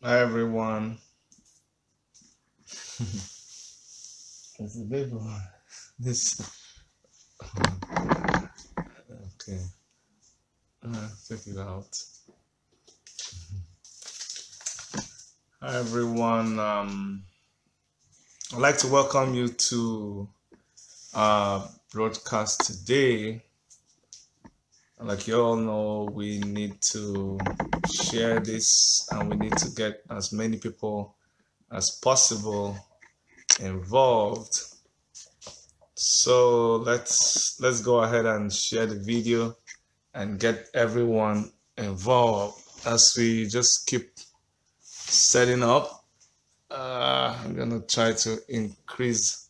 Hi everyone. It's a big one. This okay. Check it out. Hi everyone. I'd like to welcome you to our broadcast today. Like you all know, we need to share this and we need to get as many people as possible involved. So let's go ahead and share the video and get everyone involved as we just keep setting up. I'm gonna try to increase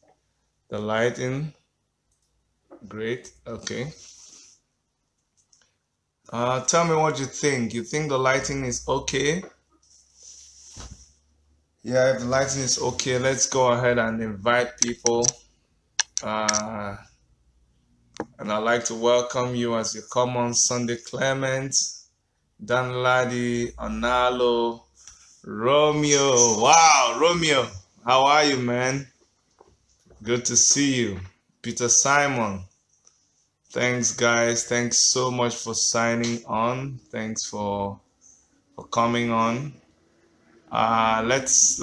the lighting. Great. Okay. Tell me what you think. You think the lighting is okay? Yeah, if the lighting is okay, let's go ahead and invite people. And I'd like to welcome you as you come on. Sunday Clement, Danladi, Onalo, Romeo. Wow, Romeo. How are you, man? Good to see you. Peter Simon. Thanks, guys. Thanks so much for signing on. Thanks for coming on. Let's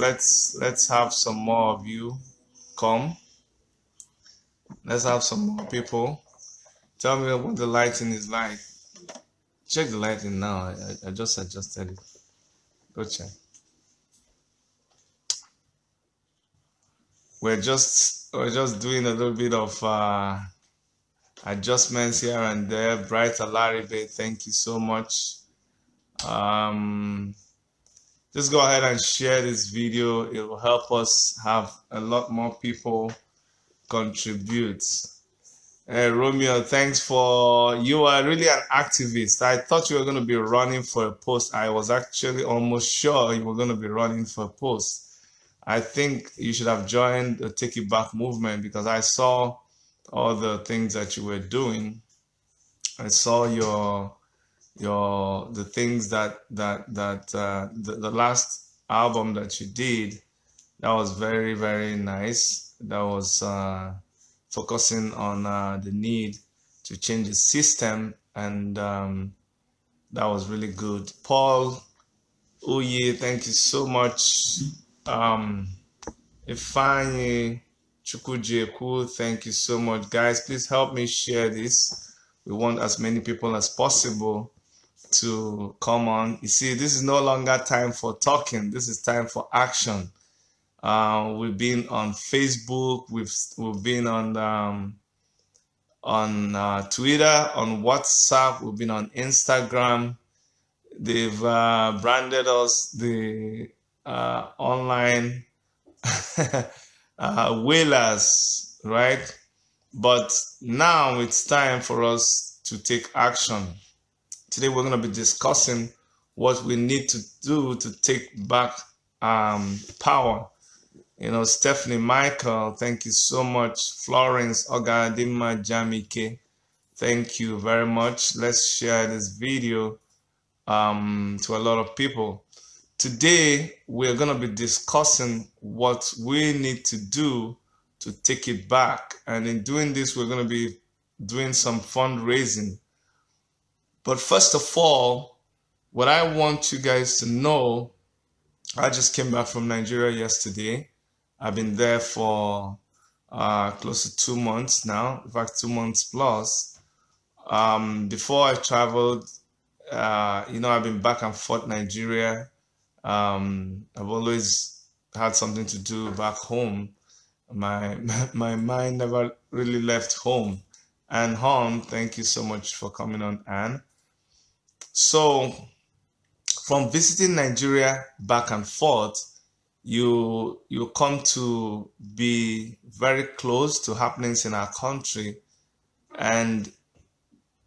have some more of you come. Let's have some more people. Tell me what the lighting is like. Check the lighting now. I just adjusted it. Go check. We're just doing a little bit of adjustments here and there. Bright Alaribe, thank you so much. Just go ahead and share this video. It will help us have a lot more people contribute. Romeo, thanks for, you are really an activist. I thought you were going to be running for a post. I was actually almost sure you were going to be running for a post. I think you should have joined the Take It Back movement because I saw all the things that you were doing. I saw the things that the last album that you did, that was very, very nice. That was focusing on the need to change the system, and that was really good. Paul Uye, thank you so much. Ifeanyi Chukwujeku, thank you so much. Guys, please help me share this. We want as many people as possible to come on. You see, this is no longer time for talking. This is time for action. We've been on Facebook. We've been on Twitter, on WhatsApp. We've been on Instagram. They've branded us the online whalers, right? But now it's time for us to take action. Today we're going to be discussing what we need to do to take back power. You know, Stephanie Michael, thank you so much. Florence Ogadima Jamike, thank you very much. Let's share this video to a lot of people. Today, we're going to be discussing what we need to do to take it back. And in doing this, we're going to be doing some fundraising. But first of all, what I want you guys to know, I just came back from Nigeria yesterday. I've been there for close to 2 months now, in fact, 2 months plus. Before I traveled, I've been back and forth Nigeria. I've always had something to do back home. My mind never really left home. And home, thank you so much for coming on, Anne. So from visiting Nigeria back and forth, you come to be very close to happenings in our country, and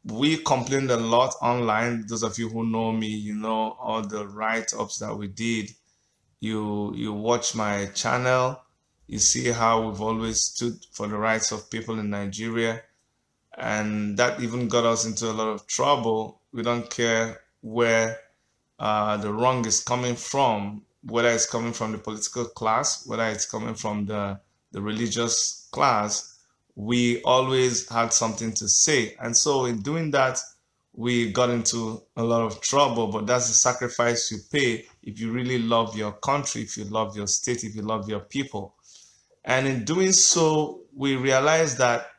we complained a lot online. Those of you who know me, you know all the write-ups that we did. You watch my channel, you see how we've always stood for the rights of people in Nigeria, and that even got us into a lot of trouble. We don't care where the wrong is coming from. whether it's coming from the political class, whether it's coming from the religious class, we always had something to say. And so in doing that, we got into a lot of trouble, but that's the sacrifice you pay if you really love your country, if you love your state, if you love your people. And in doing so, we realized that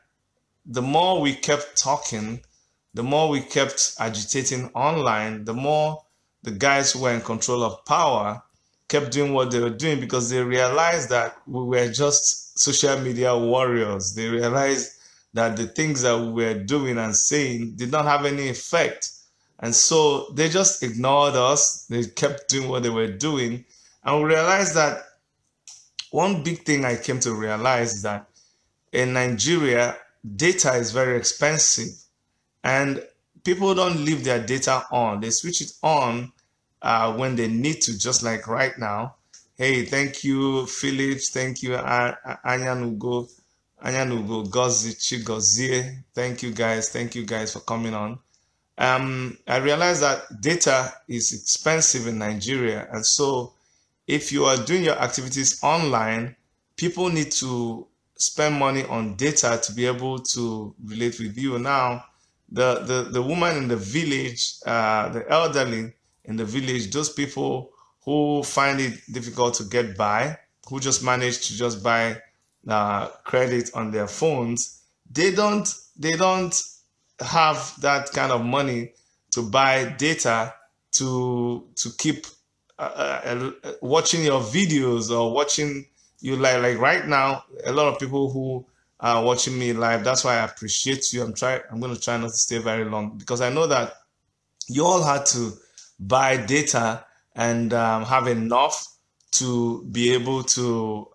the more we kept talking, the more we kept agitating online, the more the guys who were in control of power kept doing what they were doing, because they realized that we were just social media warriors. They realized that the things that we were doing and saying did not have any effect. And so they just ignored us. They kept doing what they were doing. And we realized that one big thing I came to realize is that in Nigeria, data is very expensive. And people don't leave their data on. They switch it on when they need to, just like right now. Hey, thank you, Phillips. Thank you, Nwanyanwu. Gozie. Thank you guys. Thank you guys for coming on. I realized that data is expensive in Nigeria. And so if you are doing your activities online, people need to spend money on data to be able to relate with you. Now, the woman in the village, the elderly in the village, those people who find it difficult to get by, who just manage to just buy credit on their phones, they don't have that kind of money to buy data to keep watching your videos or watching you like right now. A lot of people who are watching me live, that's why I appreciate you. I'm going to try not to stay very long, because I know that you all had to buy data and have enough to be able to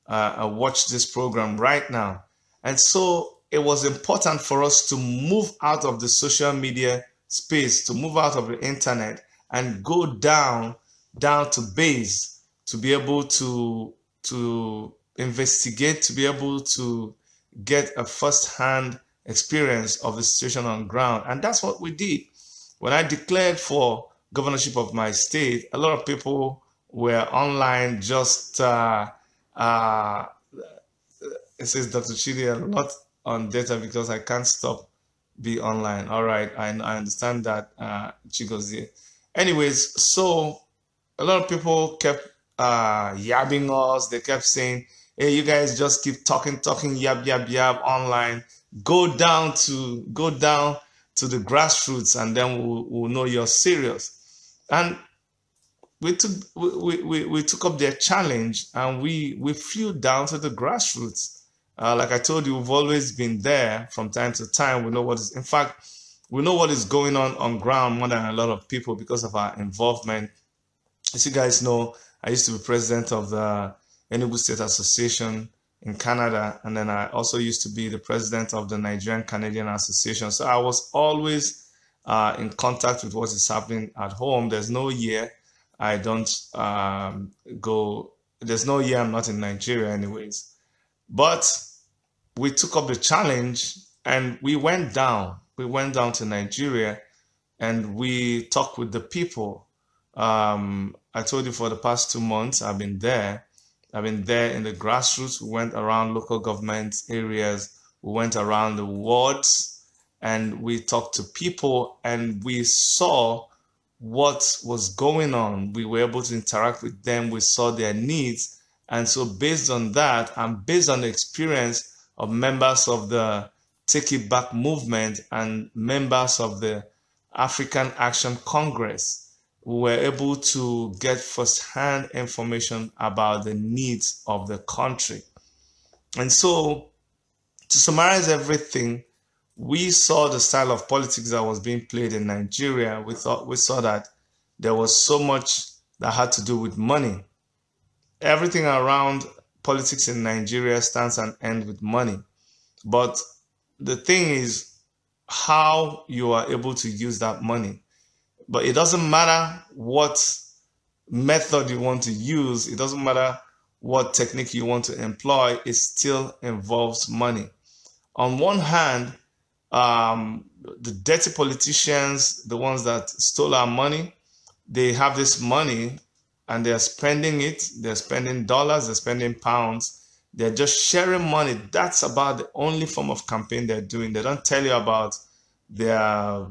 watch this program right now. And so it was important for us to move out of the social media space, to move out of the internet and go down to base, to be able to investigate, to be able to get a first-hand experience of the situation on ground. And that's what we did. When I declared for governorship of my state, a lot of people were online just it says Dr. Chidi, I'm not on data because I can't stop be online. All right, I understand that, Chigozie. Anyways, so a lot of people kept yabbing us. They kept saying, hey, you guys just keep talking, yab online. Go down to the grassroots, and then we'll know you're serious. And we took up their challenge, and we flew down to the grassroots. Like I told you, we've always been there from time to time. We know what is, in fact, we know what is going on ground more than a lot of people because of our involvement. As you guys know, I used to be president of the Enugu State Association in Canada, and then I also used to be the president of the Nigerian Canadian Association. So I was always in contact with what is happening at home. There's no year I don't go. There's no year I'm not in Nigeria anyways. But we took up the challenge and we went down. We went down to Nigeria and we talked with the people. I told you for the past 2 months, I've been there. I've been there in the grassroots. We went around local government areas. We went around the wards and we talked to people and we saw what was going on. We were able to interact with them. We saw their needs. And so based on that, and based on the experience of members of the Take It Back movement and members of the African Action Congress, we were able to get first-hand information about the needs of the country. And so to summarize everything, we saw the style of politics that was being played in Nigeria. We saw that there was so much that had to do with money. Everything around politics in Nigeria starts and ends with money. But the thing is how you are able to use that money. But it doesn't matter what method you want to use. It doesn't matter what technique you want to employ. It still involves money. On one hand, the dirty politicians, the ones that stole our money, they have this money and they're spending it. They're spending dollars, they're spending pounds. They're just sharing money. That's about the only form of campaign they're doing. They don't tell you about their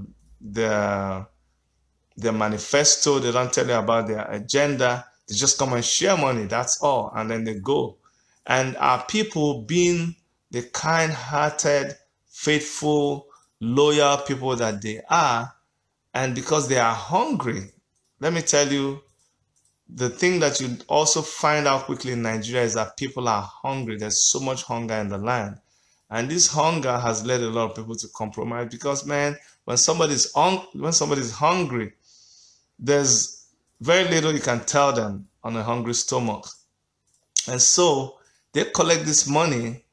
manifesto. They don't tell you about their agenda. They just come and share money. That's all. And then they go. And our people, being the kind-hearted, faithful, loyal people that they are, and because they are hungry, let me tell you, the thing that you also find out quickly in Nigeria is that people are hungry. There's so much hunger in the land. And this hunger has led a lot of people to compromise because, man, when somebody's hungry, there's very little you can tell them on a hungry stomach. And so they collect this money.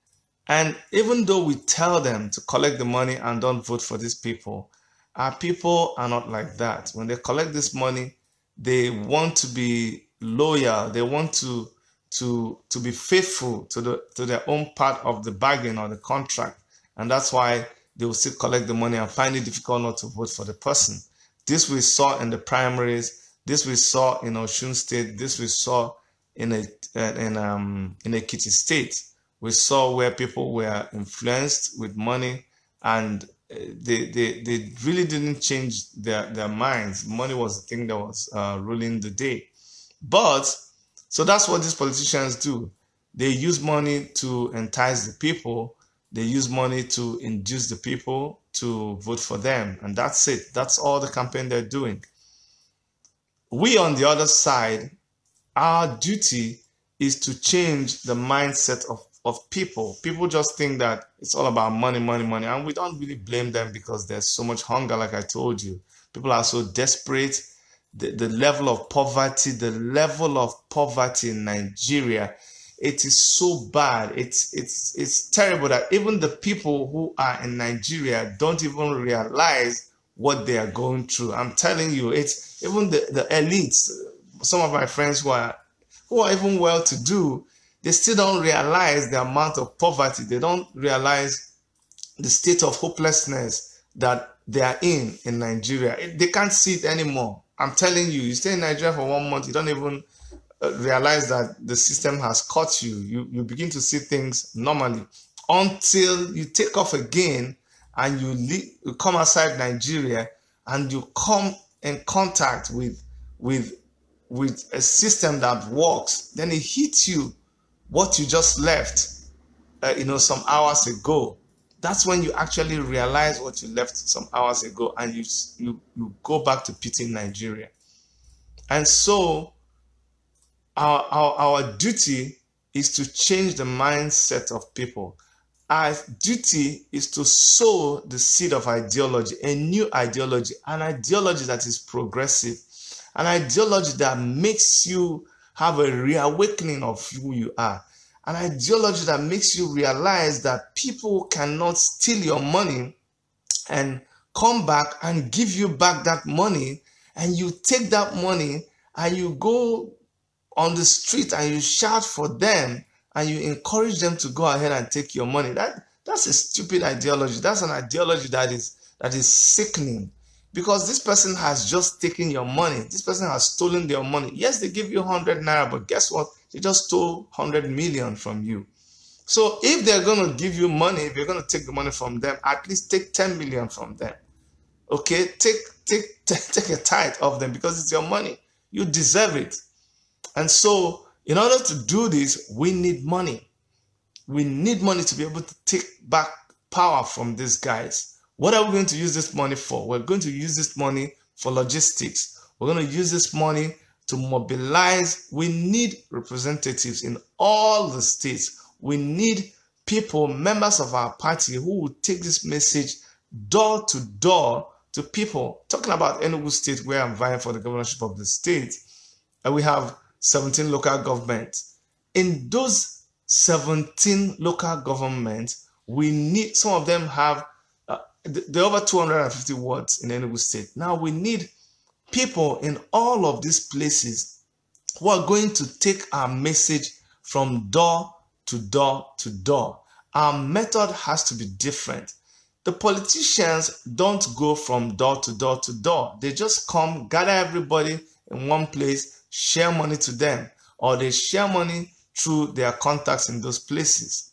And even though we tell them to collect the money and don't vote for these people, our people are not like that. When they collect this money, they want to be loyal. They want to be faithful to their own part of the bargain or the contract. And that's why they will still collect the money and find it difficult not to vote for the person. This we saw in the primaries. This we saw in Osun State. This we saw in Ekiti State. We saw where people were influenced with money, and they really didn't change their minds. Money was the thing that was ruling the day. But so that's what these politicians do. They use money to entice the people. They use money to induce the people to vote for them. And that's it. That's all the campaign they're doing. We, on the other side, our duty is to change the mindset of people. People just think that it's all about money, money, money. And we don't really blame them because there's so much hunger, like I told you. People are so desperate. The level of poverty in Nigeria, it is so bad. It's terrible that even the people who are in Nigeria don't even realize what they are going through. I'm telling you, it's even the elites. Some of my friends who are even well-to-do, they still don't realize the amount of poverty. They don't realize the state of hopelessness that they are in Nigeria. They can't see it anymore. I'm telling you, you stay in Nigeria for 1 month, you don't even realize that the system has caught you. You begin to see things normally until you take off again and you come outside Nigeria and you come in contact with a system that works. Then it hits you what you just left, some hours ago. That's when you actually realize what you left some hours ago, and you go back to pitying Nigeria. And so our duty is to change the mindset of people. Our duty is to sow the seed of ideology, a new ideology, an ideology that is progressive, an ideology that makes you have a reawakening of who you are. An ideology that makes you realize that people cannot steal your money and come back and give you back that money, and you take that money and you go on the street and you shout for them and you encourage them to go ahead and take your money. That's a stupid ideology. That's an ideology that is sickening, because this person has just taken your money. This person has stolen your money. Yes, they give you 100 naira, but guess what? They just stole 100 million from you. So if they're going to give you money, if you're going to take the money from them, at least take 10 million from them. Okay? Take a tithe of them, because it's your money. You deserve it. And so in order to do this, we need money. We need money to be able to take back power from these guys. What are we going to use this money for? We're going to use this money for logistics. We're going to use this money to mobilize. We need representatives in all the states. We need people, members of our party, who will take this message door to door to people. Talking about Enugu State, where I'm vying for the governorship of the state, and we have 17 local governments. In those 17 local governments, we need, some of them have, there are over 250 wards in Enugu State. Now we need people in all of these places who are going to take our message from door to door to door. Our method has to be different. The politicians don't go from door to door to door. They just come, gather everybody in one place, share money to them, or they share money through their contacts in those places.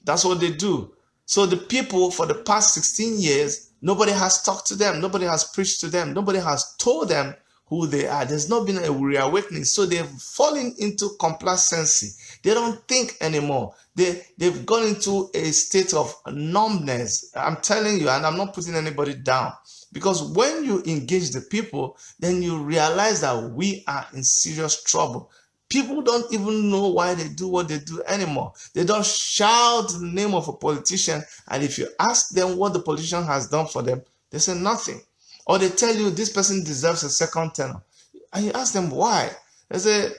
That's what they do. So the people for the past 16 years, nobody has talked to them. Nobody has preached to them. Nobody has told them who they are. There's not been a reawakening. So they've fallen into complacency. They don't think anymore. They've gone into a state of numbness. I'm telling you, and I'm not putting anybody down. Because when you engage the people, then you realize that we are in serious trouble. People don't even know why they do what they do anymore. They don't shout the name of a politician, and if you ask them what the politician has done for them, they say nothing. Or they tell you this person deserves a second tenure. And you ask them why. They say,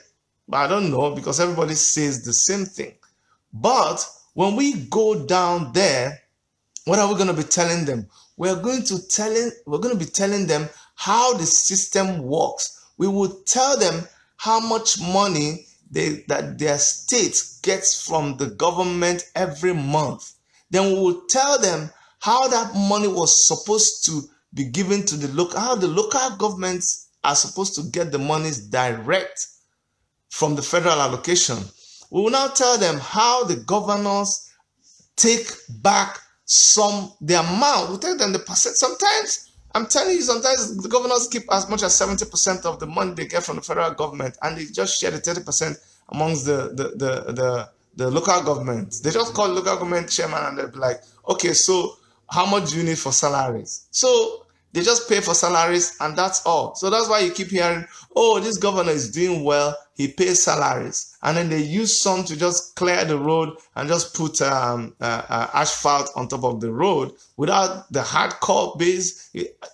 I don't know, because everybody says the same thing. But when we go down there, what are we going to be telling them? We're going to be telling them how the system works. We will tell them how much money that their state gets from the government every month. Then we will tell them how that money was supposed to be given to the local, how the local governments are supposed to get the monies direct from the federal allocation. We will now tell them how the governors take back the amount. We'll tell them the percent. Sometimes, I'm telling you, sometimes the governors keep as much as 70% of the money they get from the federal government, and they just share the 30% amongst the local government. They just call the local government chairman and they'll be like, okay, so how much do you need for salaries? So they just pay for salaries and that's all. So that's why you keep hearing, oh, this governor is doing well, he pays salaries. And then they use some to just clear the road and just put asphalt on top of the road without the hardcore base.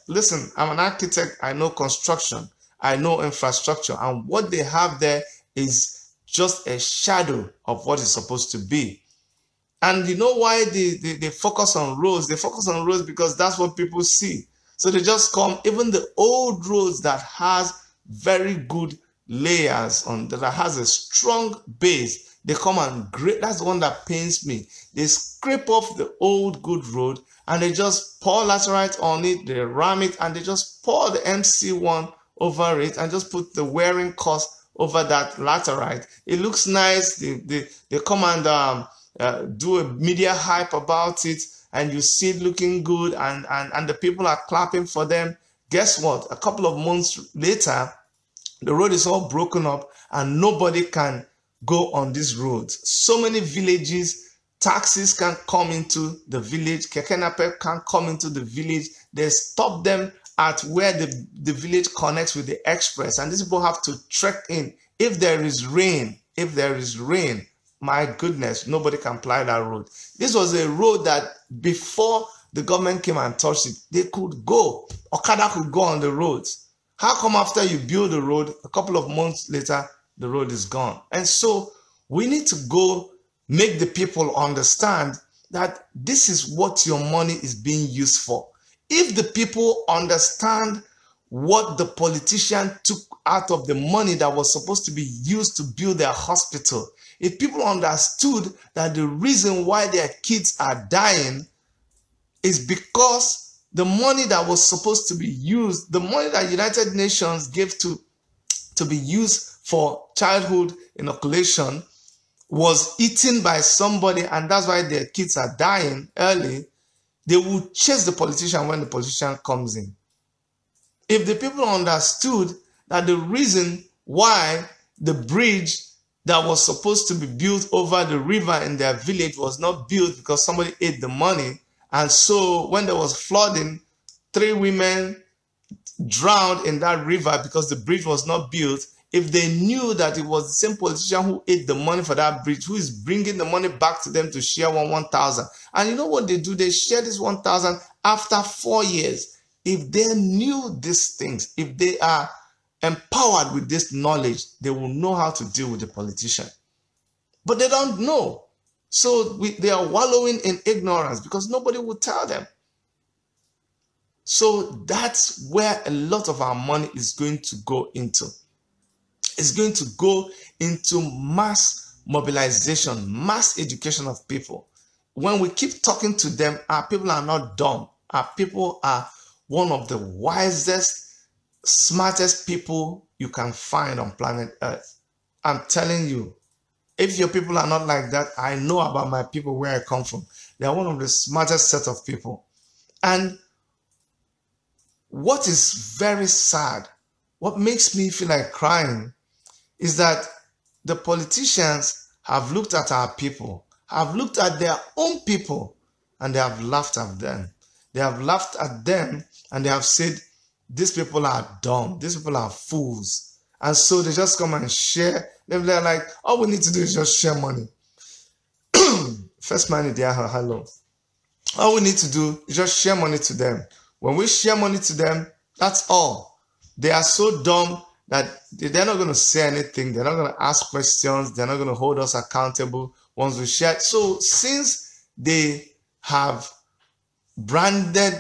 Listen, I'm an architect, I know construction, I know infrastructure, and what they have there is just a shadow of what is supposed to be. And you know why they focus on roads? They focus on roads because that's what people see. So they just come, even the old roads that has very good layers on, that has a strong base, they come and grade. That's the one that pains me. They scrape off the old good road and they just pour laterite on it, they ram it, and they just pour the MC1 over it and just put the wearing cost over that laterite. It looks nice. They come and do a media hype about it, and you see it looking good, and the people are clapping for them. Guess what? A couple of months later, the road is all broken up and nobody can go on these roads. So many villages, taxis can't come into the village, keke napep can't come into the village. They stop them at where the village connects with the express, and these people have to trek in. If there is rain, my goodness, nobody can ply that road. This was a road that before the government came and touched it, they could go. Okada could go on the roads. How come after you build the road, a couple of months later, the road is gone? And so we need to go make the people understand that this is what your money is being used for. If the people understand what the politician took out of the money that was supposed to be used to build their hospital, if people understood that the reason why their kids are dying is because the money that was supposed to be used, the money that United Nations gave to be used for childhood inoculation, was eaten by somebody, and that's why their kids are dying early, they will chase the politician when the politician comes in. If the people understood that the reason why the bridge that was supposed to be built over the river in their village was not built because somebody ate the money, and so when there was flooding, 3 women drowned in that river because the bridge was not built. If they knew that it was the same politician who ate the money for that bridge, who is bringing the money back to them to share 1,000. And you know what they do? They share this 1,000 after 4 years. If they knew these things, if they are empowered with this knowledge, they will know how to deal with the politician. But they don't know. So they are wallowing in ignorance because nobody will tell them. So that's where a lot of our money is going to go into. It's going to go into mass mobilization, mass education of people. When we keep talking to them, our people are not dumb. Our people are one of the wisest smartest people you can find on planet Earth. I'm telling you, if your people are not like that, I know about my people where I come from. They are one of the smartest set of people. And what is very sad, what makes me feel like crying, is that the politicians have looked at our people, have looked at their own people, and they have laughed at them. They have laughed at them and they have said, these people are dumb, these people are fools. And so they just come and share. They're like, all we need to do is just share money. First money there, hello. All we need to do is just share money to them. When we share money to them, that's all. They are so dumb that they're not going to say anything. They're not going to ask questions. They're not going to hold us accountable once we share. So since they have branded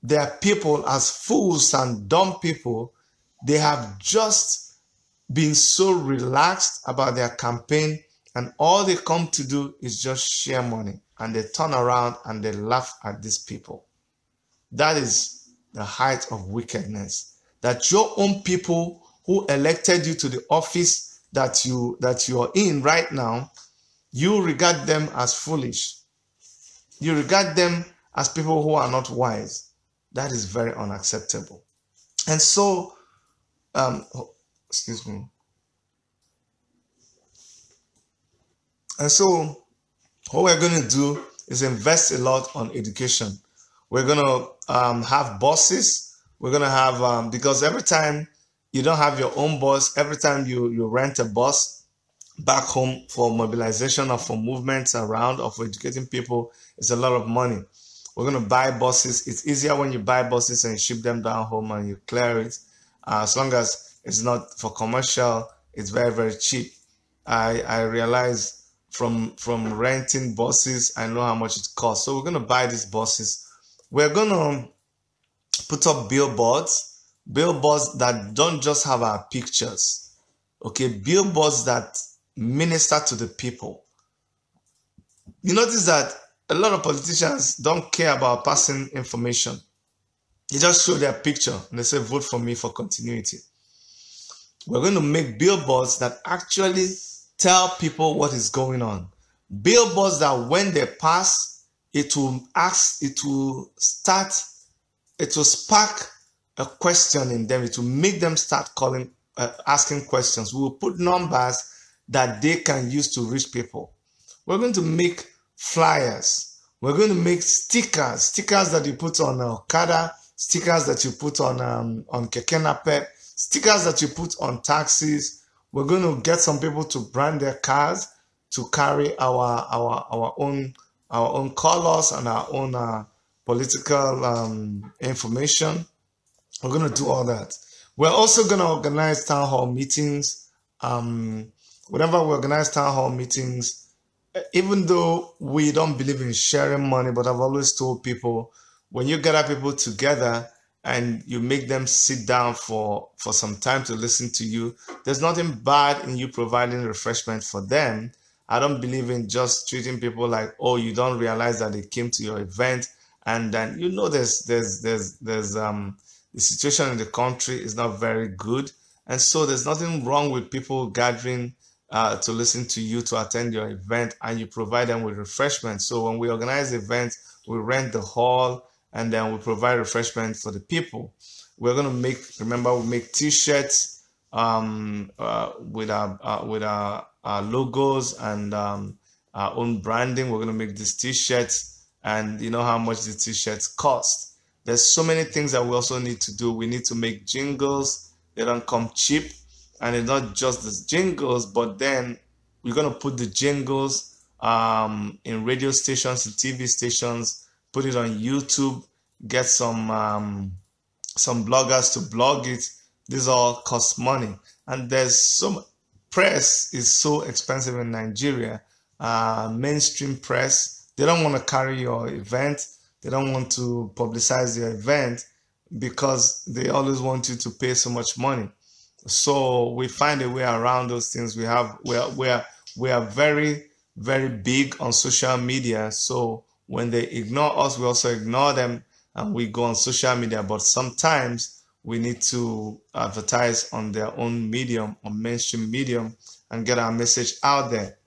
their people as fools and dumb people, they have just been so relaxed about their campaign, and all they come to do is just share money, and they turn around and they laugh at these people. That is the height of wickedness. That your own people who elected you to the office that you are in right now, you regard them as foolish. You regard them as people who are not wise. That is very unacceptable. And so, excuse me. And so, what we're going to do is invest a lot on education. We're going to have buses. We're going to have, because every time you don't have your own bus, every time you rent a bus back home for mobilization or for movements around or for educating people, it's a lot of money. We're going to buy buses. It's easier when you buy buses and you ship them down home and you clear it. As long as it's not for commercial, it's very, very cheap. I realize from renting buses, I know how much it costs. So we're going to buy these buses. We're going to put up billboards that don't just have our pictures. Okay, billboards that minister to the people. You notice that a lot of politicians don't care about passing information. They just show their picture and they say, vote for me for continuity. We're going to make billboards that actually tell people what is going on. Billboards that when they pass, it will spark a question in them. It will make them start asking questions. We will put numbers that they can use to reach people. We're going to make flyers. We're going to make stickers that you put on Okada, stickers that you put on Keke Napep, stickers that you put on taxis. We're going to get some people to brand their cars to carry our own colors and our own political information. We're going to do all that. We're also going to organize town hall meetings. Whenever we organize town hall meetings, even though we don't believe in sharing money, but I've always told people, when you gather people together and you make them sit down for some time to listen to you, there's nothing bad in you providing refreshment for them. I don't believe in just treating people like, oh, you don't realize that they came to your event, and then you know there's the situation in the country is not very good, and so there's nothing wrong with people gathering to listen to you, to attend your event, and you provide them with refreshment. So when we organize events, we rent the hall and then we provide refreshment for the people. We're going to we make t-shirts with our logos and our own branding. We're going to make these t-shirts, and you know how much the t-shirts cost. There's so many things that we also need to do. We need to make jingles. They don't come cheap. And it's not just the jingles, but then we're going to put the jingles in radio stations and TV stations, put it on YouTube, get some bloggers to blog it. This all costs money. And there's some press is so expensive in Nigeria. Mainstream press, they don't want to carry your event. They don't want to publicize your event because they always want you to pay so much money. So we find a way around those things. We are very, very big on social media. So when they ignore us, we also ignore them and we go on social media. But sometimes we need to advertise on their own medium, on mainstream medium, and get our message out there.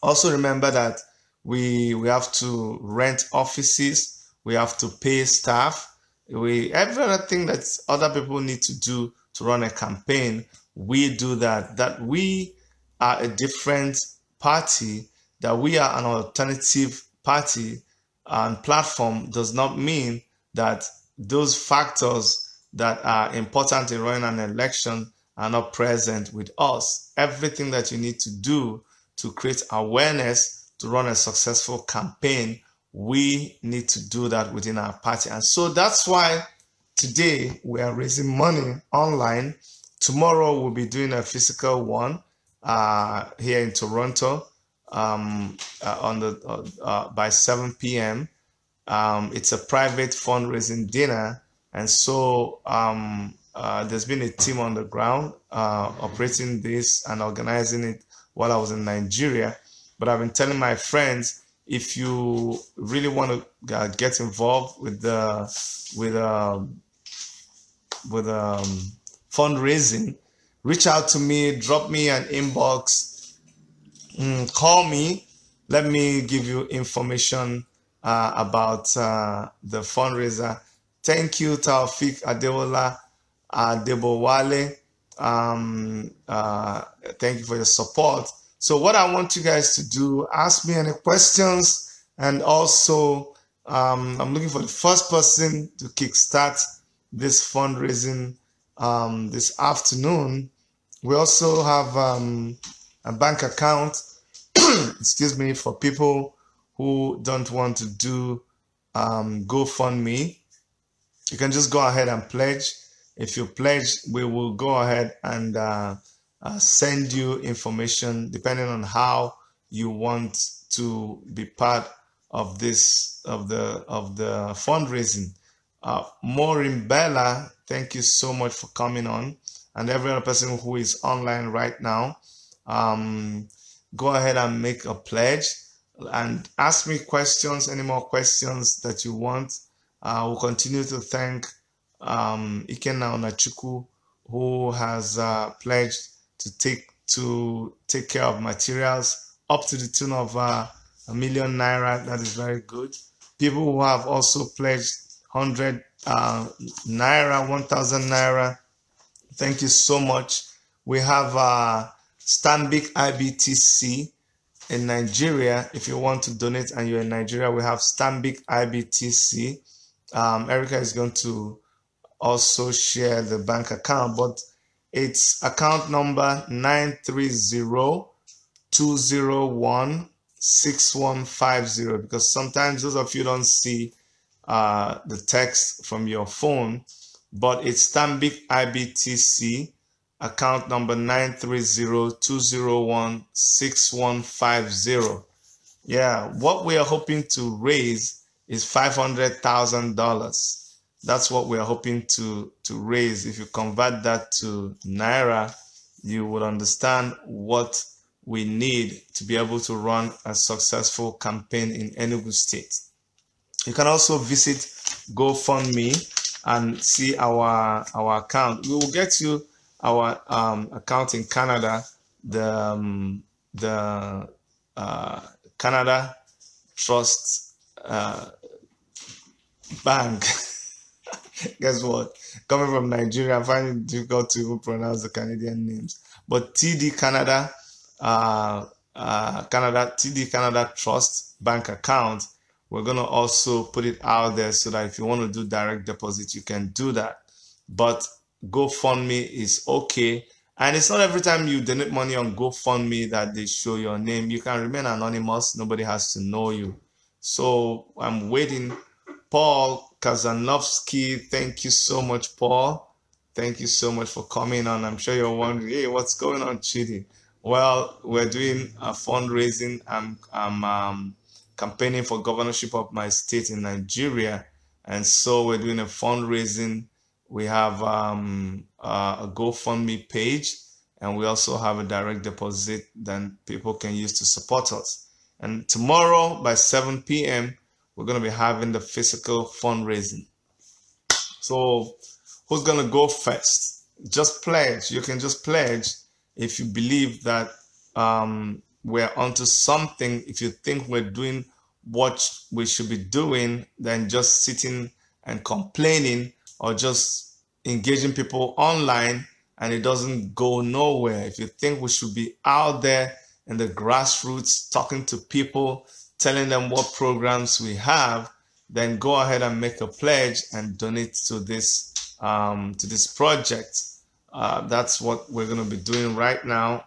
Also remember that we have to rent offices, we have to pay staff, everything that other people need to do to run a campaign, we do that. That we are a different party, that we are an alternative party and platform does not mean that those factors that are important in running an election are not present with us. Everything that you need to do to create awareness to run a successful campaign, we need to do that within our party. And so that's why today we are raising money online. Tomorrow we'll be doing a physical one here in Toronto by 7 p.m. It's a private fundraising dinner, and so there's been a team on the ground operating this and organizing it while I was in Nigeria. But I've been telling my friends, if you really want to get involved with fundraising, reach out to me, drop me an inbox, call me, let me give you information about the fundraiser. Thank you, Taufik Adeola Adebowale. Thank you for your support. So what I want you guys to do, ask me any questions, and also I'm looking for the first person to kickstart this fundraising this afternoon. We also have a bank account, excuse me, for people who don't want to do GoFundMe. You can just go ahead and pledge. If you pledge, we will go ahead and send you information depending on how you want to be part of this of the fundraising. Maureen Bella, thank you so much for coming on, and every other person who is online right now. Go ahead and make a pledge and ask me questions, any more questions that you want. We'll continue to thank Ikenna Onachukwu, who has pledged to take care of materials up to the tune of ₦1 million. That is very good. People who have also pledged 100 naira, 1,000 naira. Thank you so much. We have Stanbic IBTC in Nigeria. If you want to donate and you're in Nigeria, we have Stanbic IBTC. Erica is going to also share the bank account, but it's account number 930-201-6150, because sometimes those of you don't see the text from your phone, but it's Stanbic IBTC, account number 930-201-6150. Yeah, what we are hoping to raise is $500,000. That's what we are hoping to raise. If you convert that to Naira, you would understand what we need to be able to run a successful campaign in Enugu State. You can also visit GoFundMe and see our account. We will get you our account in Canada, the Canada Trust Bank. Guess what? Coming from Nigeria, I find it difficult to even pronounce the Canadian names. But TD Canada, TD Canada Trust Bank account. We're gonna also put it out there so that if you want to do direct deposit, you can do that. But GoFundMe is okay, and it's not every time you donate money on GoFundMe that they show your name. You can remain anonymous. Nobody has to know you. So I'm waiting. Paul Kazanovsky, thank you so much, Paul. Thank you so much for coming on. I'm sure you're wondering, hey, what's going on, Chidi? Well, we're doing a fundraising. I'm campaigning for governorship of my state in Nigeria, and so we're doing a fundraising. We have a GoFundMe page, and we also have a direct deposit that people can use to support us. And tomorrow by 7 p.m., we're going to be having the physical fundraising. So who's going to go first? Just pledge. You can just pledge if you believe that we're onto something. If you think we're doing what we should be doing, than just sitting and complaining or just engaging people online and it doesn't go nowhere. If you think we should be out there in the grassroots talking to people, telling them what programs we have, then go ahead and make a pledge and donate to this project. That's what we're going to be doing right now.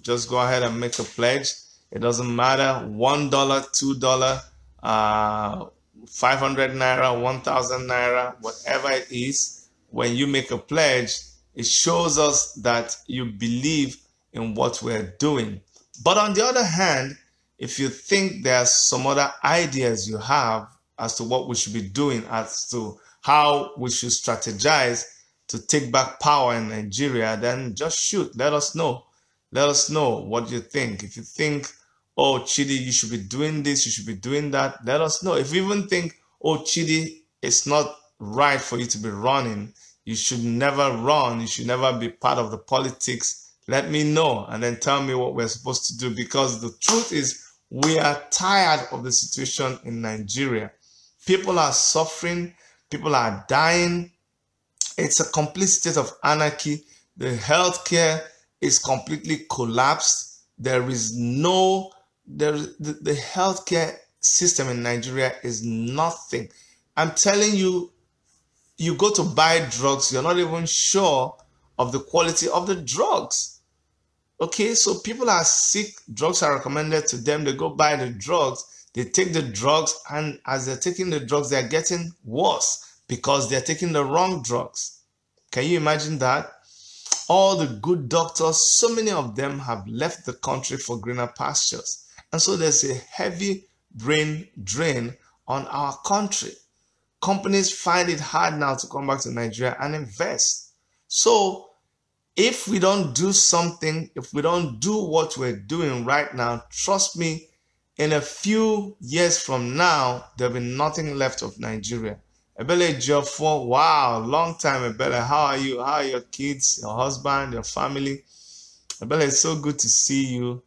Just go ahead and make a pledge. It doesn't matter, $1, $2, 500 naira, 1,000 naira, whatever it is. When you make a pledge, it shows us that you believe in what we're doing. But on the other hand, if you think there's some other ideas you have as to what we should be doing, as to how we should strategize to take back power in Nigeria, then just shoot. Let us know. Let us know what you think. If you think, oh, Chidi, you should be doing this, you should be doing that, let us know. If you even think, oh, Chidi, it's not right for you to be running, you should never run, you should never be part of the politics, let me know and then tell me what we're supposed to do. Because the truth is, we are tired of the situation in Nigeria. People are suffering, people are dying. It's a complete state of anarchy. The healthcare is completely collapsed. There is no, the healthcare system in Nigeria is nothing. I'm telling you, you go to buy drugs, you're not even sure of the quality of the drugs. Okay, so people are sick, drugs are recommended to them, they go buy the drugs, they take the drugs, and as they're taking the drugs, they're getting worse because they're taking the wrong drugs. Can you imagine that? All the good doctors, so many of them have left the country for greener pastures. And so there's a heavy brain drain on our country. Companies find it hard now to come back to Nigeria and invest. So if we don't do something, if we don't do what we're doing right now, trust me, in a few years from now, there'll be nothing left of Nigeria. Ebele Jofo, wow, long time, Ebele. How are you? How are your kids, your husband, your family? Ebele, it's so good to see you.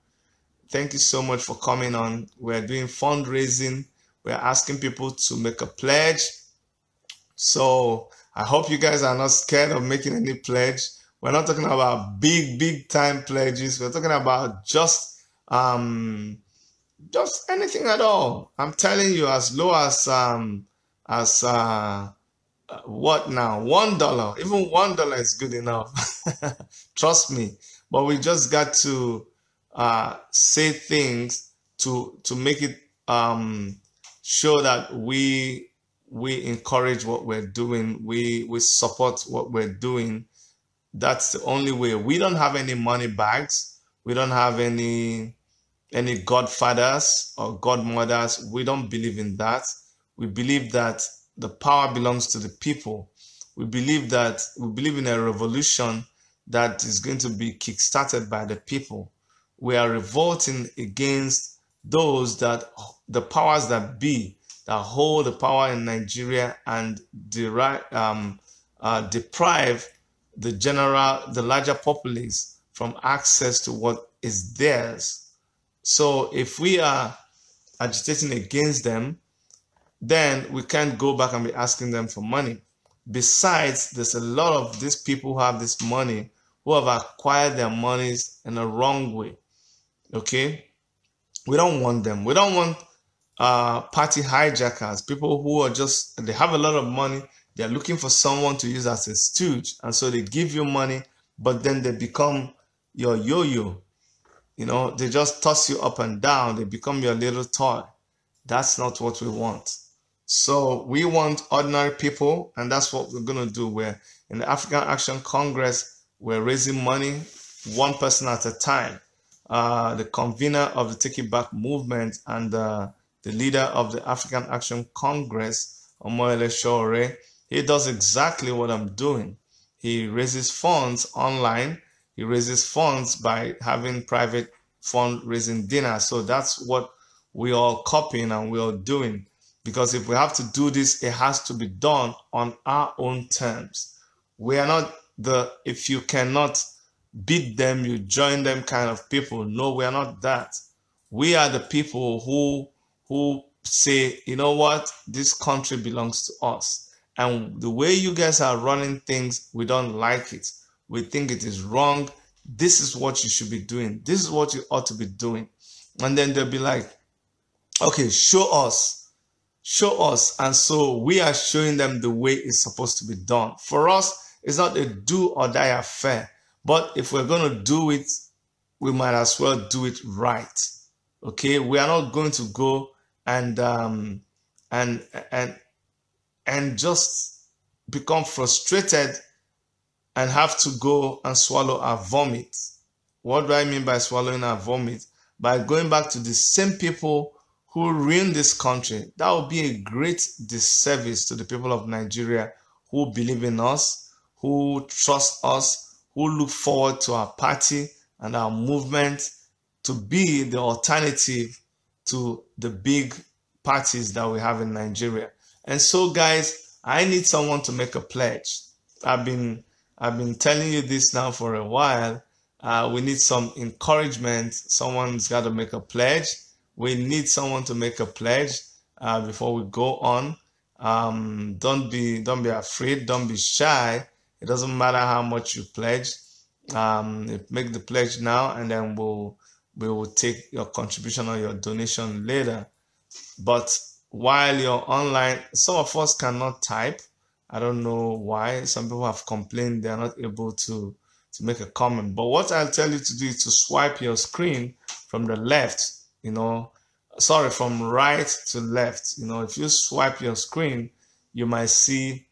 Thank you so much for coming on. We're doing fundraising. We're asking people to make a pledge. So I hope you guys are not scared of making any pledge. We're not talking about big time pledges. We're talking about just anything at all. I'm telling you, as low as what now? $1. Even $1 is good enough. Trust me. But we just got to say things to make it show that we encourage what we're doing. We support what we're doing. That's the only way. We don't have any money bags. We don't have any godfathers or godmothers. We don't believe in that. We believe that the power belongs to the people. We believe in a revolution that is going to be kickstarted by the people. We are revolting against those that, the powers that be, that hold the power in Nigeria and deprive the larger populace from access to what is theirs. So if we are agitating against them, then we can't go back and be asking them for money. Besides, there's a lot of these people who have this money who have acquired their monies in a wrong way. Okay? We don't want them. We don't want party hijackers, people who are just, they have a lot of money, they're looking for someone to use as a stooge, and so they give you money, but then they become your yo-yo. You know, they just toss you up and down, they become your little toy. That's not what we want. So we want ordinary people, and that's what we're going to do. We're in the African Action Congress, we're raising money one person at a time. The convener of the Take It Back movement and the leader of the African Action Congress, Omoyele Sowore, he does exactly what I'm doing. He raises funds online. He raises funds by having private fundraising dinners. So that's what we are copying and we are doing. Because if we have to do this, it has to be done on our own terms. We are not the if you cannot beat them, you join them kind of people. No, we are not that. We are the people who say, you know what, this country belongs to us. And the way you guys are running things, we don't like it. We think it is wrong. This is what you should be doing. This is what you ought to be doing. And then they'll be like, okay, show us. Show us. And so we are showing them the way it's supposed to be done. For us, it's not a do or die affair. But if we're going to do it, we might as well do it right. Okay, we are not going to go and just become frustrated and have to go and swallow our vomit. What do I mean by swallowing our vomit? By going back to the same people who ruined this country. That would be a great disservice to the people of Nigeria who believe in us, who trust us, who look forward to our party and our movement to be the alternative to the big parties that we have in Nigeria. And so, guys, I need someone to make a pledge. I've been telling you this now for a while. We need some encouragement. Someone's got to make a pledge. We need someone to make a pledge before we go on. Don't be afraid. Don't be shy. It doesn't matter how much you pledge. Make the pledge now, and then we will take your contribution or your donation later. But while you're online, some of us cannot type. I don't know why. Some people have complained they are not able to make a comment. But what I'll tell you to do is to swipe your screen from the left, from right to left. If you swipe your screen, you might see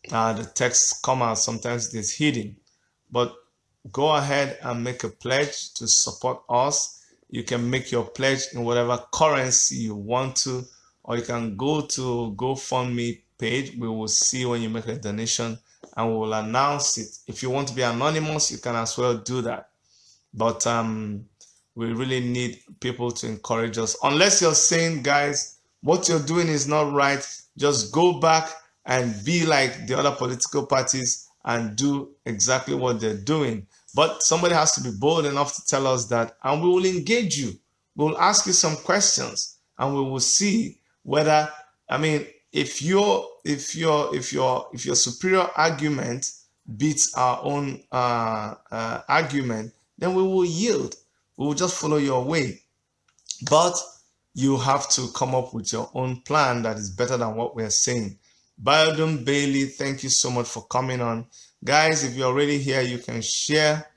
the text come out. Sometimes it's hidden. But go ahead and make a pledge to support us. You can make your pledge in whatever currency you want to, or you can go to GoFundMe page. We will see when you make a donation and we will announce it. If you want to be anonymous, you can as well do that. But we really need people to encourage us. Unless you're saying, guys, what you're doing is not right, just go back and be like the other political parties and do exactly what they're doing. But somebody has to be bold enough to tell us that, and we will engage you. We will ask you some questions, and we will see whether, if your superior argument beats our own argument, then we will yield. We will just follow your way. But you have to come up with your own plan that is better than what we're saying. Biodun Bailey, thank you so much for coming on. Guys, if you're already here, you can share.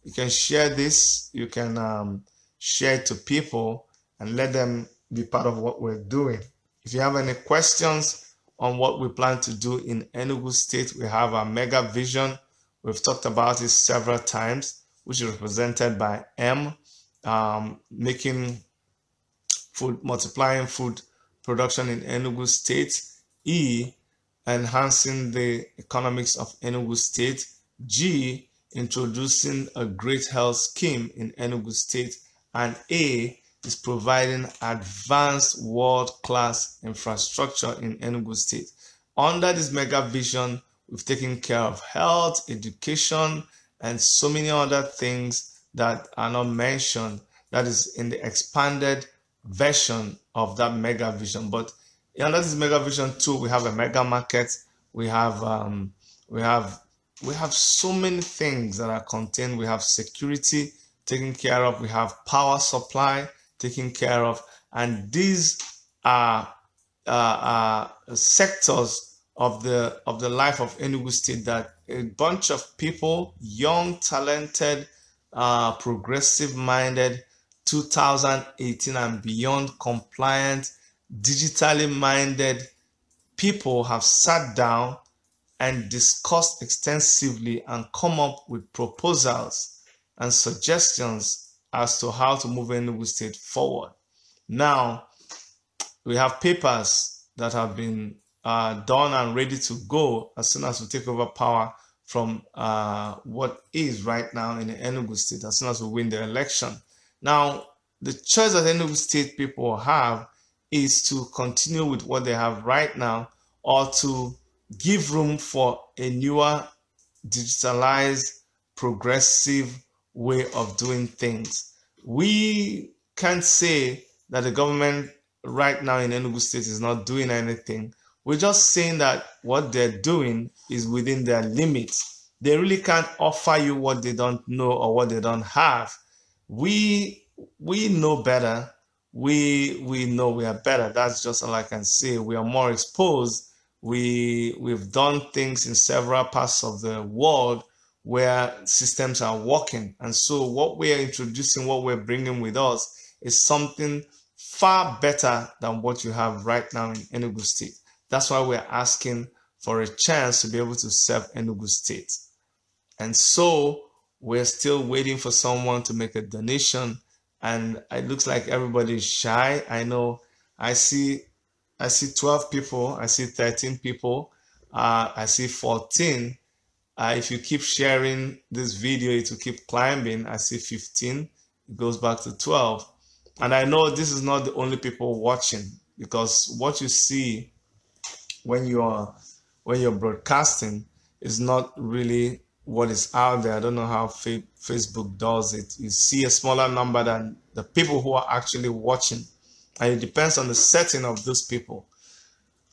You can share this. You can share it to people and let them be part of what we're doing. If you have any questions on what we plan to do in Enugu State, we have our MEGAVISION. We've talked about it several times, which is represented by M, making food, multiplying food production in Enugu State. E, enhancing the economics of Enugu State. G, introducing a great health scheme in Enugu State. And A is providing advanced world-class infrastructure in Enugu State. Under this mega vision, we've taken care of health, education, and so many other things that are not mentioned. That is in the expanded version of that mega vision. But under this mega vision 2, we have a mega market. We have so many things that are contained. We have security taken care of. We have power supply taken care of, and these are sectors of the life of Enugu State that a bunch of people, young, talented, progressive-minded, 2018 and beyond compliant, digitally minded people have sat down and discussed extensively and come up with proposals and suggestions as to how to move Enugu State forward. Now, we have papers that have been done and ready to go as soon as we take over power from what is right now in the Enugu State, as soon as we win the election. Now, the choice that Enugu State people have is to continue with what they have right now, or to give room for a newer digitalized, progressive way of doing things. We can't say that the government right now in Enugu State is not doing anything. We're just saying that what they're doing is within their limits. They really can't offer you what they don't know or what they don't have. We know better. We know we are better. That's just all I can say. We are more exposed. We've done things in several parts of the world where systems are working. And so what we are introducing, what we're bringing with us is something far better than what you have right now in Enugu State. That's why we're asking for a chance to be able to serve Enugu State. And so we're still waiting for someone to make a donation. And it looks like everybody is shy. I know I see 12 people. I see 13 people. I see 14. If you keep sharing this video, it will keep climbing. I see 15. It goes back to 12. And I know this is not the only people watching, because what you see when you're broadcasting is not really what is out there. I don't know how Facebook does it. You see a smaller number than the people who are actually watching. And it depends on the setting of those people.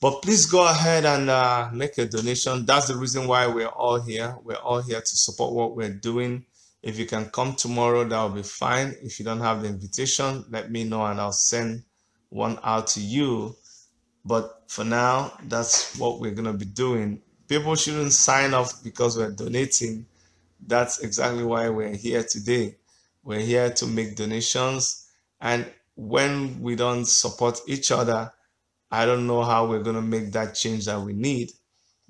But please go ahead and make a donation. That's the reason why we're all here. We're all here to support what we're doing. If you can come tomorrow, that will be fine. If you don't have the invitation, let me know and I'll send one out to you. But for now, that's what we're going to be doing. People shouldn't sign off because we're donating. That's exactly why we're here today. We're here to make donations. And when we don't support each other, I don't know how we're going to make that change that we need.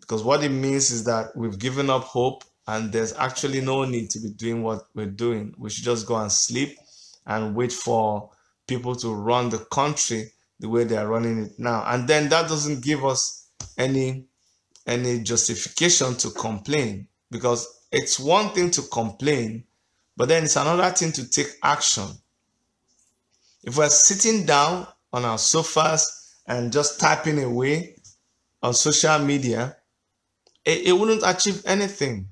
Because what it means is that we've given up hope and there's actually no need to be doing what we're doing. We should just go and sleep and wait for people to run the country the way they are running it now. And then that doesn't give us any justification to complain, because it's one thing to complain, but then it's another thing to take action. If we're sitting down on our sofas and just typing away on social media, it wouldn't achieve anything.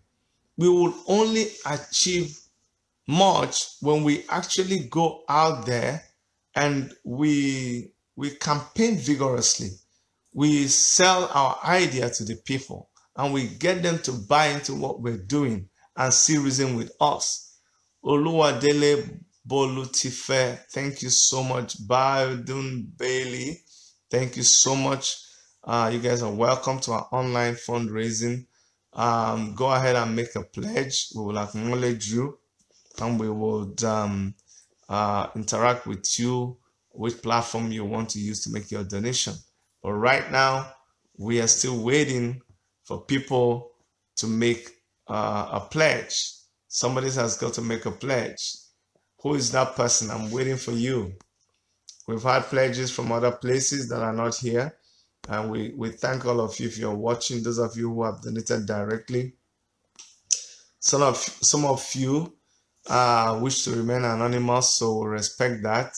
We will only achieve much when we actually go out there and we campaign vigorously. We sell our idea to the people and we get them to buy into what we're doing and see reason with us. Oluwadele Bolutife, thank you so much. Baldun Bailey, thank you so much. You guys are welcome to our online fundraising. Go ahead and make a pledge. We will acknowledge you and we will interact with you, which platform you want to use to make your donation. But right now, we are still waiting for people to make a pledge. Somebody has got to make a pledge. Who is that person? I'm waiting for you. We've had pledges from other places that are not here. And we thank all of you if you're watching, those of you who have donated directly. Some of you wish to remain anonymous, so we respect that.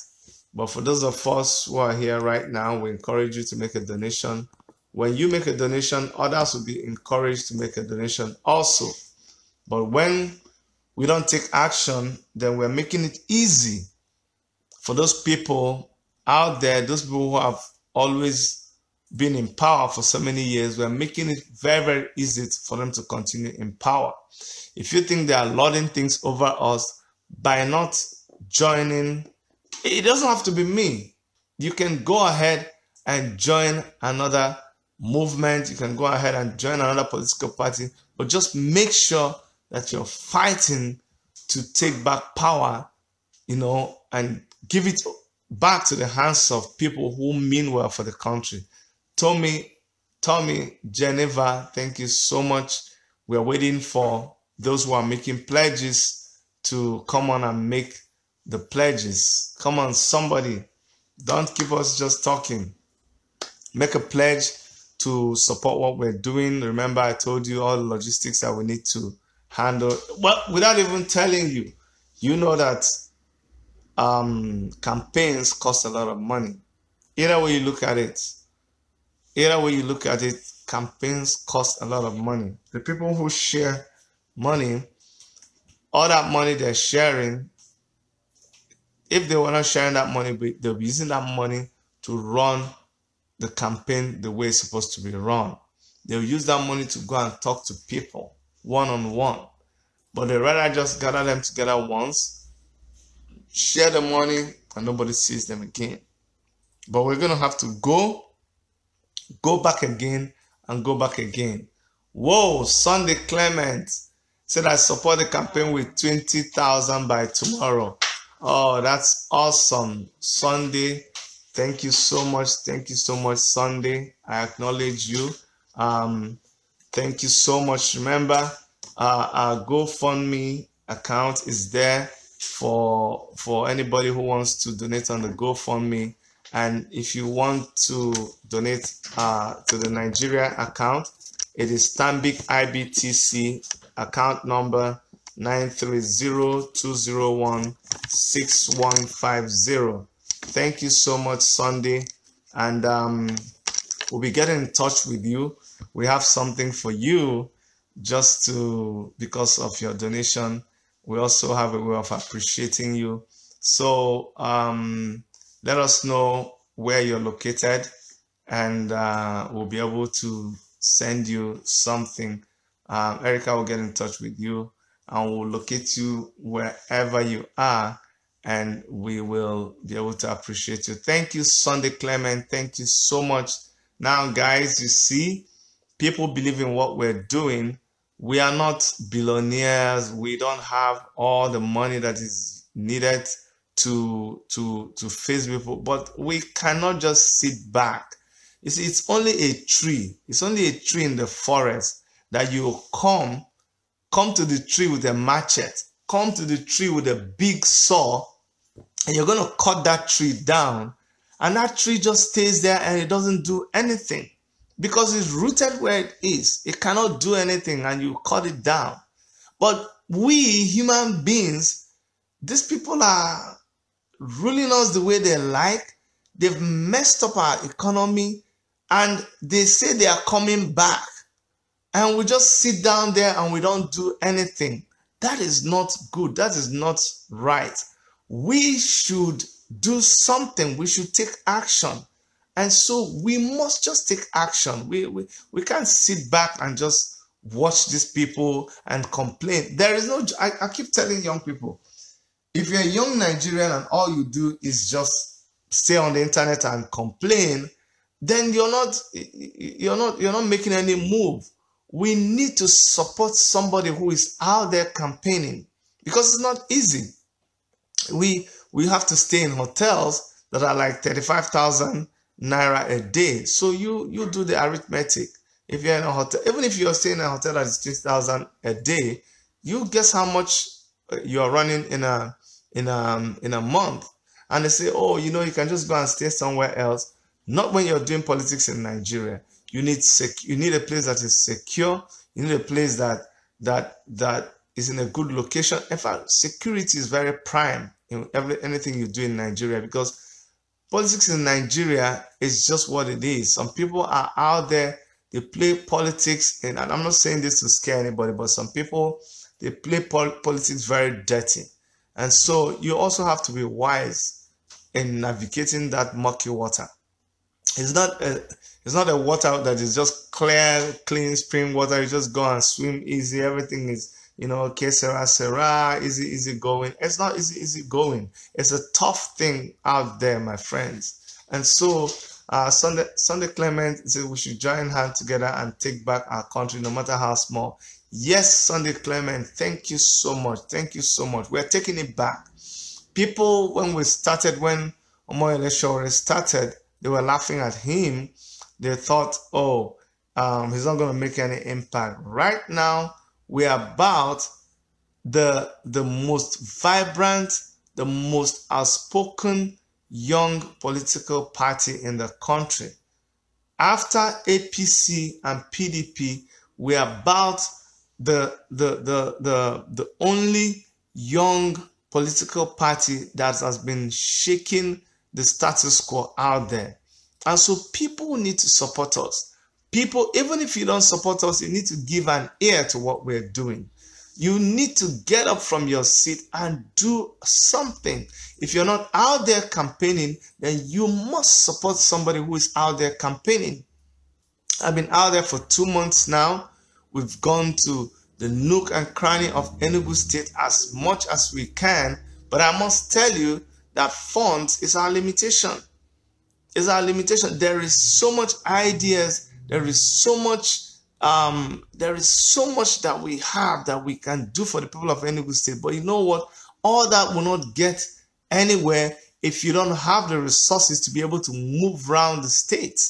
But for those of us who are here right now, we encourage you to make a donation. When you make a donation, others will be encouraged to make a donation also. But when we don't take action, then we're making it easy for those people out there, those people who have always been in power for so many years. We're making it very, very easy for them to continue in power. If you think they are lording things over us by not joining, it doesn't have to be me. You can go ahead and join another movement. You can go ahead and join another political party, but just make sure that you're fighting to take back power, and give it back to the hands of people who mean well for the country. Tommy, Geneva, thank you so much. We are waiting for those who are making pledges to come on and make the pledges. Come on, somebody. Don't keep us just talking. Make a pledge to support what we're doing. Remember, I told you all the logistics that we need to handle. Well, without even telling you, you know that campaigns cost a lot of money. Either way you look at it, campaigns cost a lot of money. The people who share money, all that money they're sharing, if they were not sharing that money, they'll be using that money to run the campaign the way it's supposed to be run. They'll use that money to go and talk to people one-on-one. But they rather just gather them together once, share the money, and nobody sees them again. But we're going to have to go back again, and go back again. Whoa, Sunday Clement said I support the campaign with 20,000 by tomorrow. Oh, that's awesome. Sunday, thank you so much. Thank you so much, Sunday. I acknowledge you. Thank you so much. Remember, our GoFundMe account is there for anybody who wants to donate on the GoFundMe. And if you want to donate to the Nigeria account, it is Stanbic IBTC account number 930-201-6150. Thank you so much, Sunday. And we'll be getting in touch with you. We have something for you just because of your donation. We also have a way of appreciating you. So let us know where you're located, and we'll be able to send you something. Erica will get in touch with you, and we'll locate you wherever you are, and we will be able to appreciate you. Thank you, Sunday Clement. Thank you so much. Now, guys, you see, people believe in what we're doing. We are not billionaires. We don't have all the money that is needed to face people, but we cannot just sit back. You see, it's only a tree. It's only a tree in the forest that you come to the tree with a machete, come to the tree with a big saw, and you're going to cut that tree down, and that tree just stays there and it doesn't do anything because it's rooted where it is. It cannot do anything, and you cut it down. But we human beings, these people are ruling us the way they like. They've messed up our economy, and they say they are coming back, and we just sit down there and we don't do anything. That is not good. That is not right. We should do something. We should take action. And so we must just take action. We can't sit back and just watch these people and complain. There is no, I keep telling young people, if you're a young Nigerian and all you do is just stay on the internet and complain, then you're not making any move. We need to support somebody who is out there campaigning, because it's not easy. We have to stay in hotels that are like 35,000 naira a day. So you do the arithmetic. If you're in a hotel, even if you're staying in a hotel that is 20,000 a day, you guess how much you're running in a month. And they say, oh, you can just go and stay somewhere else. Not when you're doing politics in Nigeria. You need a place that is secure. You need a place that is in a good location. In fact, security is very prime in anything you do in Nigeria, because politics in Nigeria is just what it is. Some people are out there, they play politics, and I'm not saying this to scare anybody, but some people, they play politics very dirty. And so you also have to be wise in navigating that murky water. It's not a water that is just clear, clean spring water. You just go and swim easy. Everything is, que sera, easy going. It's not easy going. It's a tough thing out there, my friends. And so Sunday Clement said we should join hands together and take back our country, no matter how small. Yes, Sunday Clement, thank you so much. Thank you so much. We're taking it back. People, when Omoyele Sowore started, they were laughing at him. They thought, oh, he's not going to make any impact. Right now, we are about the most vibrant, the most outspoken young political party in the country. After APC and PDP, we are about the only young political party that has been shaking the status quo out there. And so people need to support us. People, even if you don't support us, you need to give an ear to what we're doing. You need to get up from your seat and do something. If you're not out there campaigning, then you must support somebody who is out there campaigning. I've been out there for 2 months now. We've gone to the nook and cranny of Enugu State as much as we can. But I must tell you that funds is our limitation. It's our limitation. There is so much ideas. There is so much that we have that we can do for the people of Enugu State. But you know what? All that will not get anywhere if you don't have the resources to be able to move around the state.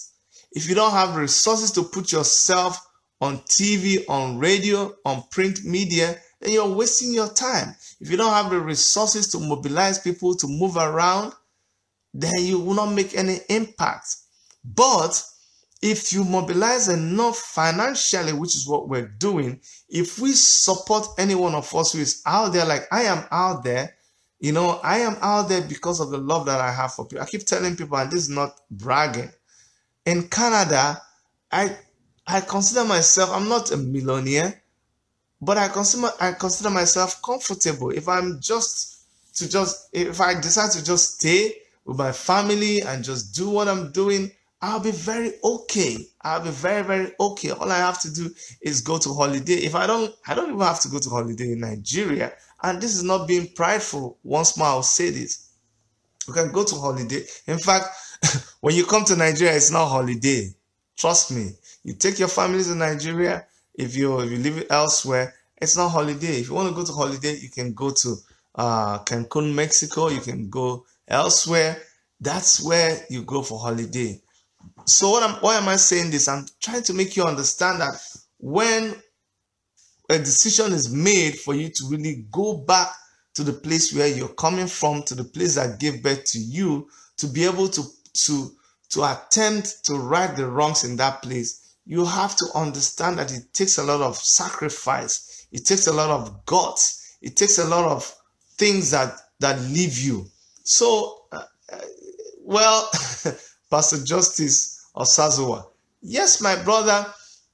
If you don't have the resources to put yourself on TV, on radio, on print media, then you're wasting your time. If you don't have the resources to mobilize people to move around, then you will not make any impact. But if you mobilize enough financially, which is what we're doing, if we support any one of us who is out there, like I am out there, you know, I am out there because of the love that I have for people. I keep telling people, and this is not bragging, in Canada, I consider myself, I'm not a millionaire, but I consider myself comfortable. If I decide to just stay with my family and just do what I'm doing, I'll be very okay. I'll be very, very okay. All I have to do is go to holiday. If I don't even have to go to holiday in Nigeria. And this is not being prideful. Once more, I'll say this. You can go to holiday. In fact, when you come to Nigeria, it's not holiday. Trust me. You take your family to Nigeria. If you live elsewhere, it's not holiday. If you want to go to holiday, you can go to Cancun, Mexico. You can go elsewhere. That's where you go for holiday. So why am I saying this? I'm trying to make you understand that when a decision is made for you to really go back to the place where you're coming from, to the place that gave birth to you, to be able to attempt to right the wrongs in that place, you have to understand that it takes a lot of sacrifice. It takes a lot of guts. It takes a lot of things that leave you. So, well, Pastor Justice Osazuwa, yes, my brother,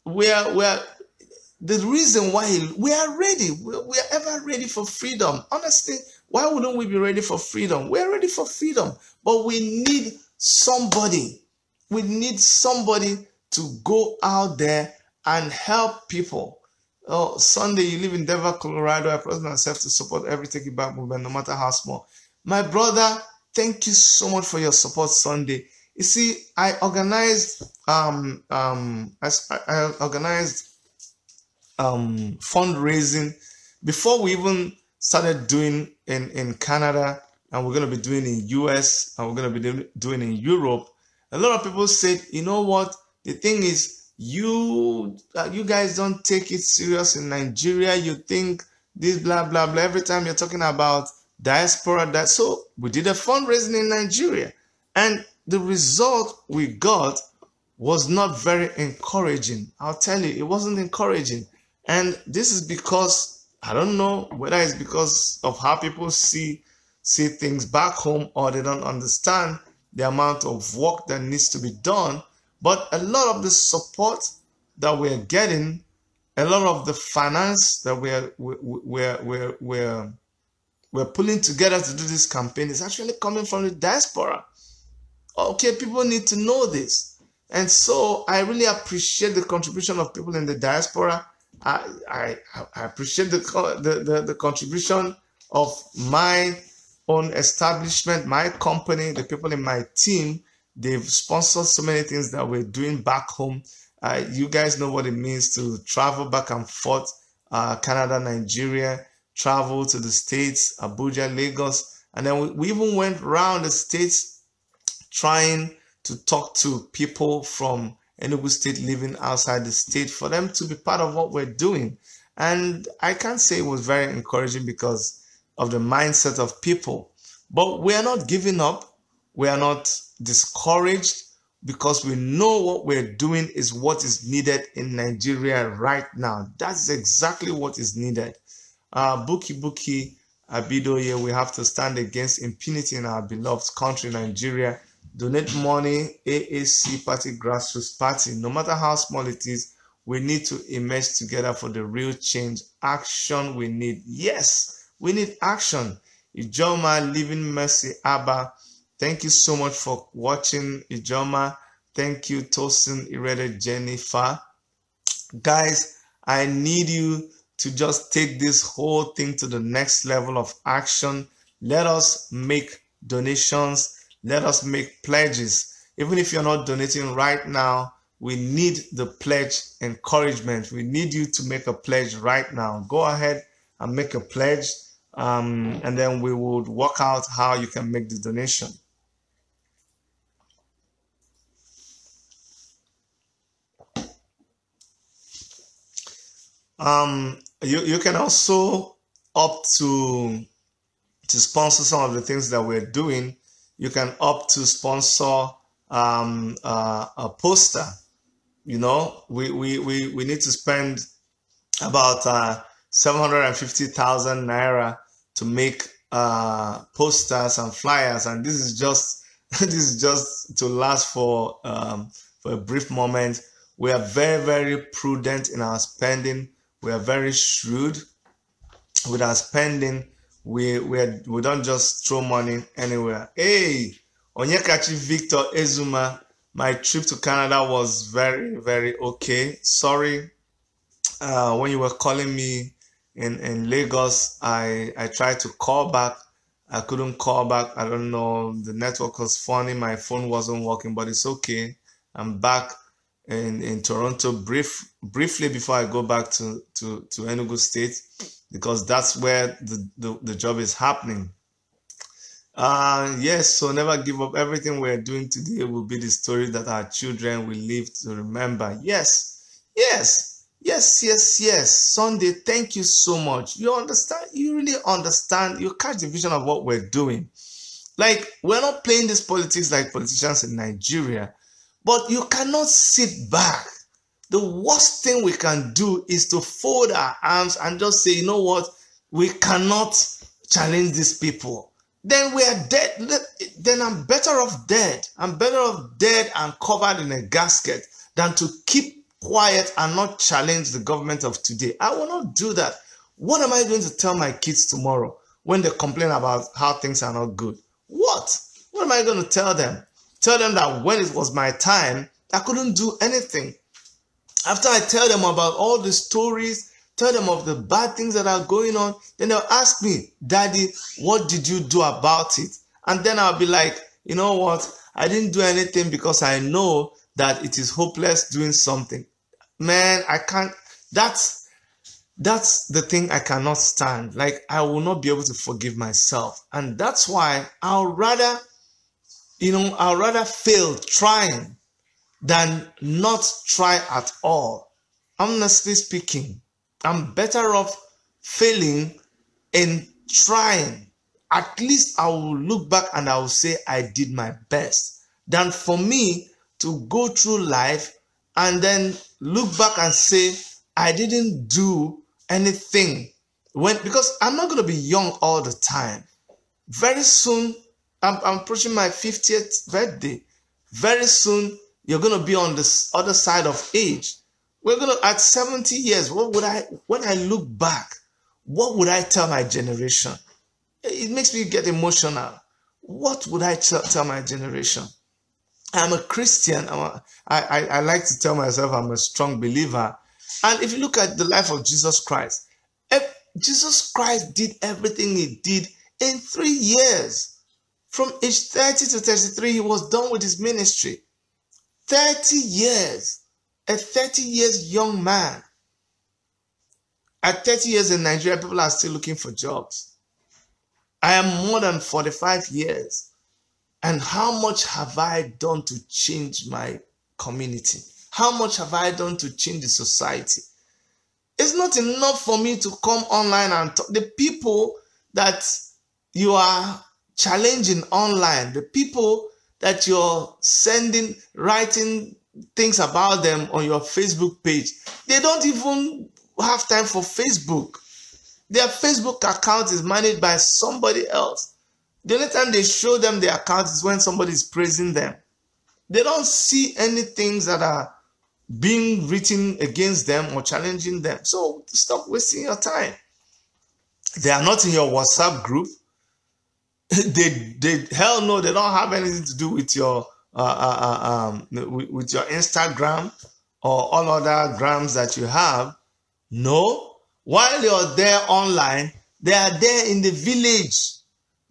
the reason why we are ready, we are ever ready for freedom. Honestly, why wouldn't we be ready for freedom? We're ready for freedom, but we need somebody. We need somebody to go out there and help people. Oh, Sunday, you live in Denver, Colorado. I promise myself to support every Take It Back movement, no matter how small. My brother, thank you so much for your support Sunday. You see, I organized fundraising before we even started doing in Canada, and we're going to be doing in US, and we're going to be doing in Europe. A lot of people said, you know what, the thing is, you guys don't take it serious in Nigeria. You think this blah blah blah every time you're talking about diaspora. So we did a fundraising in Nigeria, and the result we got was not very encouraging. I'll tell you, it wasn't encouraging. And this is because, I don't know whether it's because of how people see things back home, or they don't understand the amount of work that needs to be done. But a lot of the support that we're getting, a lot of the finance that we're pulling together to do this campaign is actually coming from the diaspora. Okay, people need to know this. And so I really appreciate the contribution of people in the diaspora. I appreciate the contribution of my own establishment, my company, the people in my team. They've sponsored so many things that we're doing back home. You guys know what it means to travel back and forth, Canada, Nigeria, travel to the States, Abuja, Lagos. And then we even went around the States trying to talk to people from Enugu State living outside the state for them to be part of what we're doing. And I can't say it was very encouraging because of the mindset of people. But we are not giving up. We are not discouraged, because we know what we're doing is what is needed in Nigeria right now. That's exactly what is needed. Buki Abidoye, we have to stand against impunity in our beloved country, Nigeria. Donate money, AAC party, grassroots party, no matter how small it is. We need to emerge together for the real change. Action we need. Yes, we need action. Ijoma, Living Mercy, Abba, thank you so much for watching. Ijoma, thank you. Tosin, Irede, Jennifer. Guys, I need you to just take this whole thing to the next level of action. Let us make donations. Let us make pledges. Even if you're not donating right now, we need the pledge encouragement. We need you to make a pledge right now. Go ahead and make a pledge, and then we would work out how you can make the donation. You can also opt to sponsor some of the things that we're doing. You can opt to sponsor a poster. You know, we need to spend about 750,000 naira to make posters and flyers, and this is just to last for a brief moment. We are very, very prudent in our spending. We are very shrewd with our spending. We don't just throw money anywhere. Hey, Onyekachi Victor Ezuma, my trip to Canada was very, very okay. Sorry, when you were calling me in Lagos, I tried to call back. I couldn't call back. I don't know. The network was funny. My phone wasn't working, but it's okay. I'm back in Toronto briefly before I go back to Enugu State, because that's where the job is happening. Yes, so never give up. Everything we're doing today will be the story that our children will live to remember. Yes. Sunday, thank you so much. You understand? You really understand. You catch the vision of what we're doing. Like, we're not playing this politics like politicians in Nigeria, but you cannot sit back. The worst thing we can do is to fold our arms and just say, you know what? We cannot challenge these people. Then we are dead. Then I'm better off dead. I'm better off dead and covered in a gasket than to keep quiet and not challenge the government of today. I will not do that. What am I going to tell my kids tomorrow when they complain about how things are not good? What am I going to tell them? Tell them that when it was my time, I couldn't do anything. After I tell them about all the stories, tell them of the bad things that are going on, then they'll ask me, Daddy, what did you do about it? And then I'll be like, you know what? I didn't do anything because I know that it is hopeless doing something. Man, I can't. That's the thing I cannot stand. Like, I will not be able to forgive myself. And that's why I'll rather fail trying than not try at all. Honestly speaking, I'm better off failing and trying. At least I will look back and I will say I did my best, than for me to go through life and then look back and say I didn't do anything. Because I'm not going to be young all the time. Very soon, I'm approaching my 50th birthday. Very soon, you're going to be on the other side of age. We're going to, at 70 years, when I look back, what would I tell my generation? It makes me get emotional. What would I tell my generation? I'm a Christian. I like to tell myself I'm a strong believer. And if you look at the life of Jesus Christ, Jesus Christ did everything he did in 3 years. From age 30 to 33, he was done with his ministry. 30 years. A 30 years young man. At 30 years in Nigeria, people are still looking for jobs. I am more than 45 years. And how much have I done to change my community? How much have I done to change the society? It's not enough for me to come online and talk. The people that you are challenging online, the people that you're writing things about them on your Facebook page, they don't even have time for Facebook. Their Facebook account is managed by somebody else. The only time they show them the account is when somebody is praising them. They don't see any things that are being written against them or challenging them. So stop wasting your time. They are not in your WhatsApp group. they hell no, they don't have anything to do with your with your Instagram or all other grams that you have. No, while you're there online, they are there in the village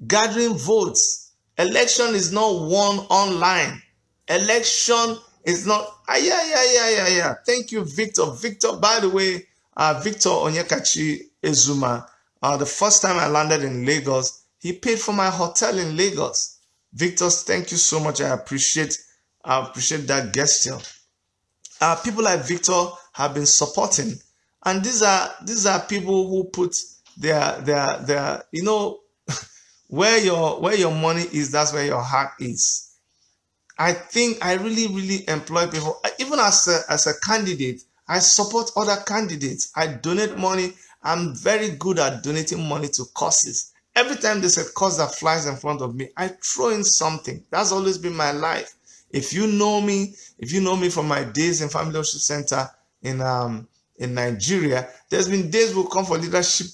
gathering votes. Election is not won online. Election is not. Yeah. Thank you, Victor. Victor, by the way, Victor Onyekachi Ezuma. The first time I landed in Lagos, he paid for my hotel in Lagos. Victor, thank you so much. I appreciate that gesture. People like Victor have been supporting, and these are people who put their you know, where your money is, that's where your heart is. I think I really employ people. Even as a candidate, I support other candidates. I donate money. I'm very good at donating money to causes. Every time there's a cause that flies in front of me, I throw in something. That's always been my life. If you know me from my days in Family Leadership Center in Nigeria, there's been days we'll come for leadership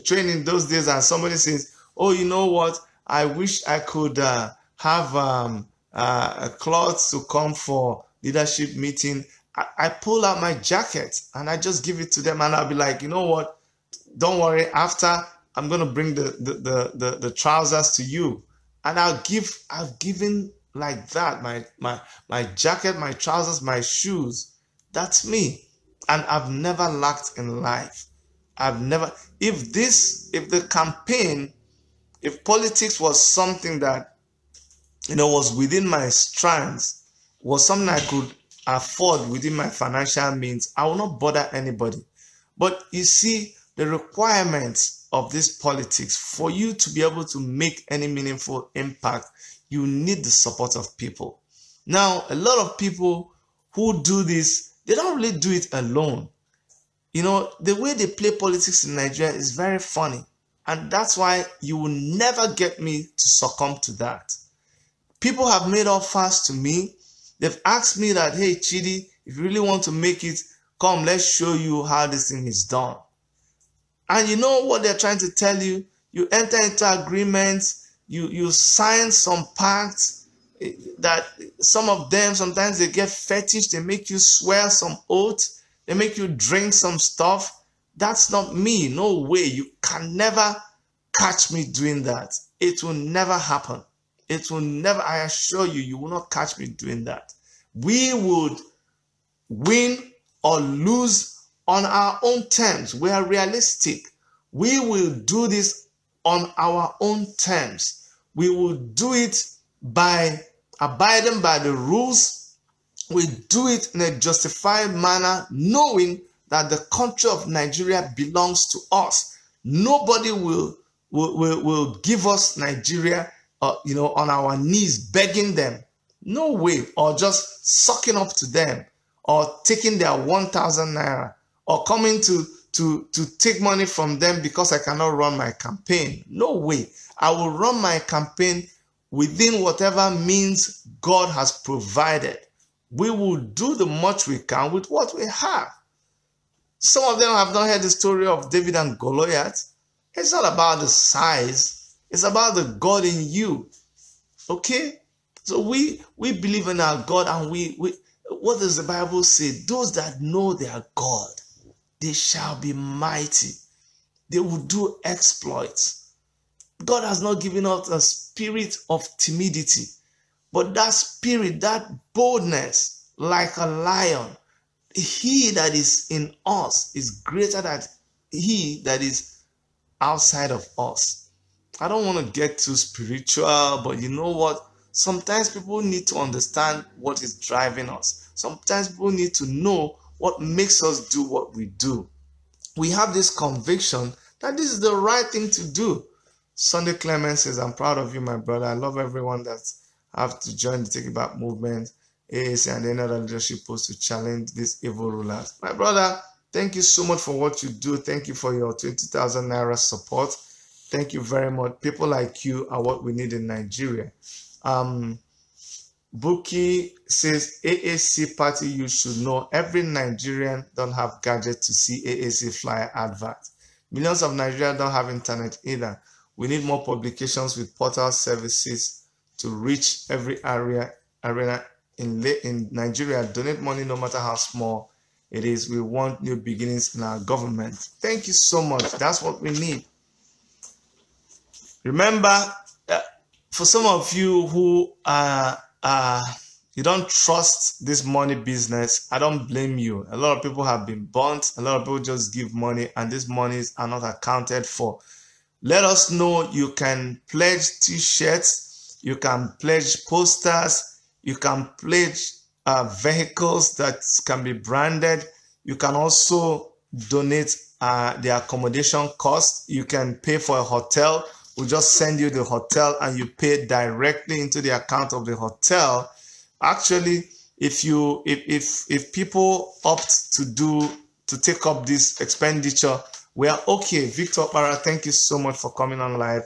training those days, and somebody says, "Oh, you know what? I wish I could have a cloth to come for leadership meeting." I pull out my jacket and I just give it to them, and I'll be like, "You know what? Don't worry. After, I'm gonna bring the trousers to you," and I've given like that, my jacket, my trousers, my shoes. That's me, and I've never lacked in life. I've never. If the campaign, if politics was something that, you know, was within my strands, was something I could afford within my financial means, I will not bother anybody. But you see, the requirements of this politics, for you to be able to make any meaningful impact, you need the support of people. Now, a lot of people who do this, they don't really do it alone. You know, the way they play politics in Nigeria is very funny. And that's why you will never get me to succumb to that. People have made offers to me. They've asked me that, "Hey, Chidi, if you really want to make it, come, let's show you how this thing is done." And you know what they're trying to tell you? You enter into agreements, you sign some pacts that some of them, sometimes they get fetish, they make you swear some oaths, they make you drink some stuff. That's not me. No way. You can never catch me doing that. It will never happen. It will never, I assure you, you will not catch me doing that. We would win or lose on our own terms. We are realistic. We will do this on our own terms. We will do it by abiding by the rules. We do it in a justified manner, knowing that the country of Nigeria belongs to us. Nobody will give us Nigeria, you know, on our knees, begging them. No way. Or just sucking up to them, or taking their 1,000 naira, or coming to take money from them because I cannot run my campaign. No way. I will run my campaign within whatever means God has provided. We will do the much we can with what we have. Some of them have not heard the story of David and Goliath. It's not about the size. It's about the God in you. Okay? So we believe in our God, and we what does the Bible say? Those that know their God, they shall be mighty. They will do exploits. God has not given us a spirit of timidity, but that spirit, that boldness, like a lion. He that is in us is greater than he that is outside of us. I don't want to get too spiritual, but you know what? Sometimes people need to understand what is driving us. Sometimes people need to know what makes us do what we do. We have this conviction that this is the right thing to do. Sunday Clement says, "I'm proud of you, my brother. I love everyone that have to join the Take It Back movement, AAC, and any other leadership post to challenge these evil rulers." My brother, thank you so much for what you do. Thank you for your 20,000 naira support. Thank you very much. People like you are what we need in Nigeria. Buki says, AAC party, you should know every Nigerian don't have gadget to see AAC flyer advert. Millions of Nigerians don't have internet either. We need more publications with portal services to reach every arena in Nigeria. Donate money no matter how small it is. We want new beginnings in our government. Thank you so much. That's what we need. Remember, for some of you who you don't trust this money business, I don't blame you. A lot of people have been burnt. A lot of people just give money and these monies are not accounted for. Let us know. You can pledge t-shirts, you can pledge posters, you can pledge vehicles that can be branded. You can also donate the accommodation cost. You can pay for a hotel. We'll just send you the hotel and you pay directly into the account of the hotel. Actually, if people opt to take up this expenditure, we are okay. Victor Para, thank you so much for coming on live.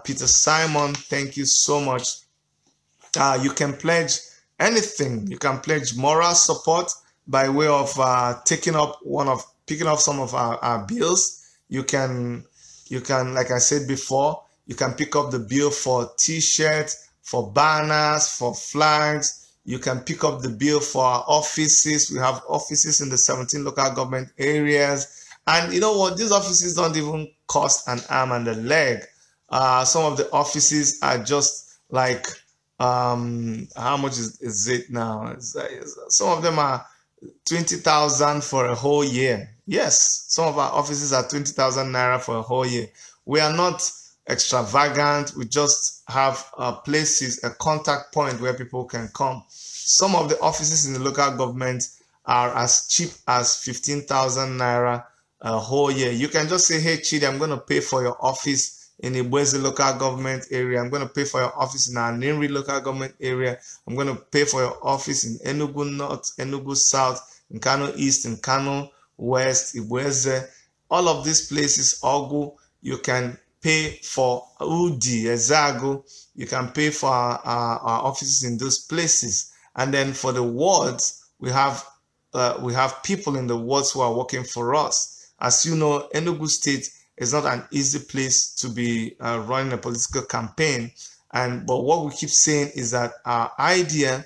Peter Simon, thank you so much. You can pledge anything. You can pledge moral support by way of picking up some of our bills. You can, like I said before, you can pick up the bill for t-shirts, for banners, for flags. You can pick up the bill for our offices. We have offices in the 17 local government areas. And you know what? These offices don't even cost an arm and a leg. Some of the offices are just like, how much is it now? Some of them are 20,000 for a whole year. Yes, some of our offices are 20,000 naira for a whole year. We are not extravagant. We just have places, a contact point where people can come. Some of the offices in the local government are as cheap as 15,000 naira a whole year. You can just say, hey, Chidi, I'm going to pay for your office in Ibwezi local government area. I'm going to pay for your office in Anambra local government area. I'm going to pay for your office in Enugu North, Enugu South, in Kano East, in Kano West, Ibwezi. All of these places, Ogu, you can pay for Udi, Ezago. You can pay for our offices in those places. And then for the wards, we have people in the wards who are working for us. As you know, Enugu State is not an easy place to be running a political campaign. But what we keep saying is that our idea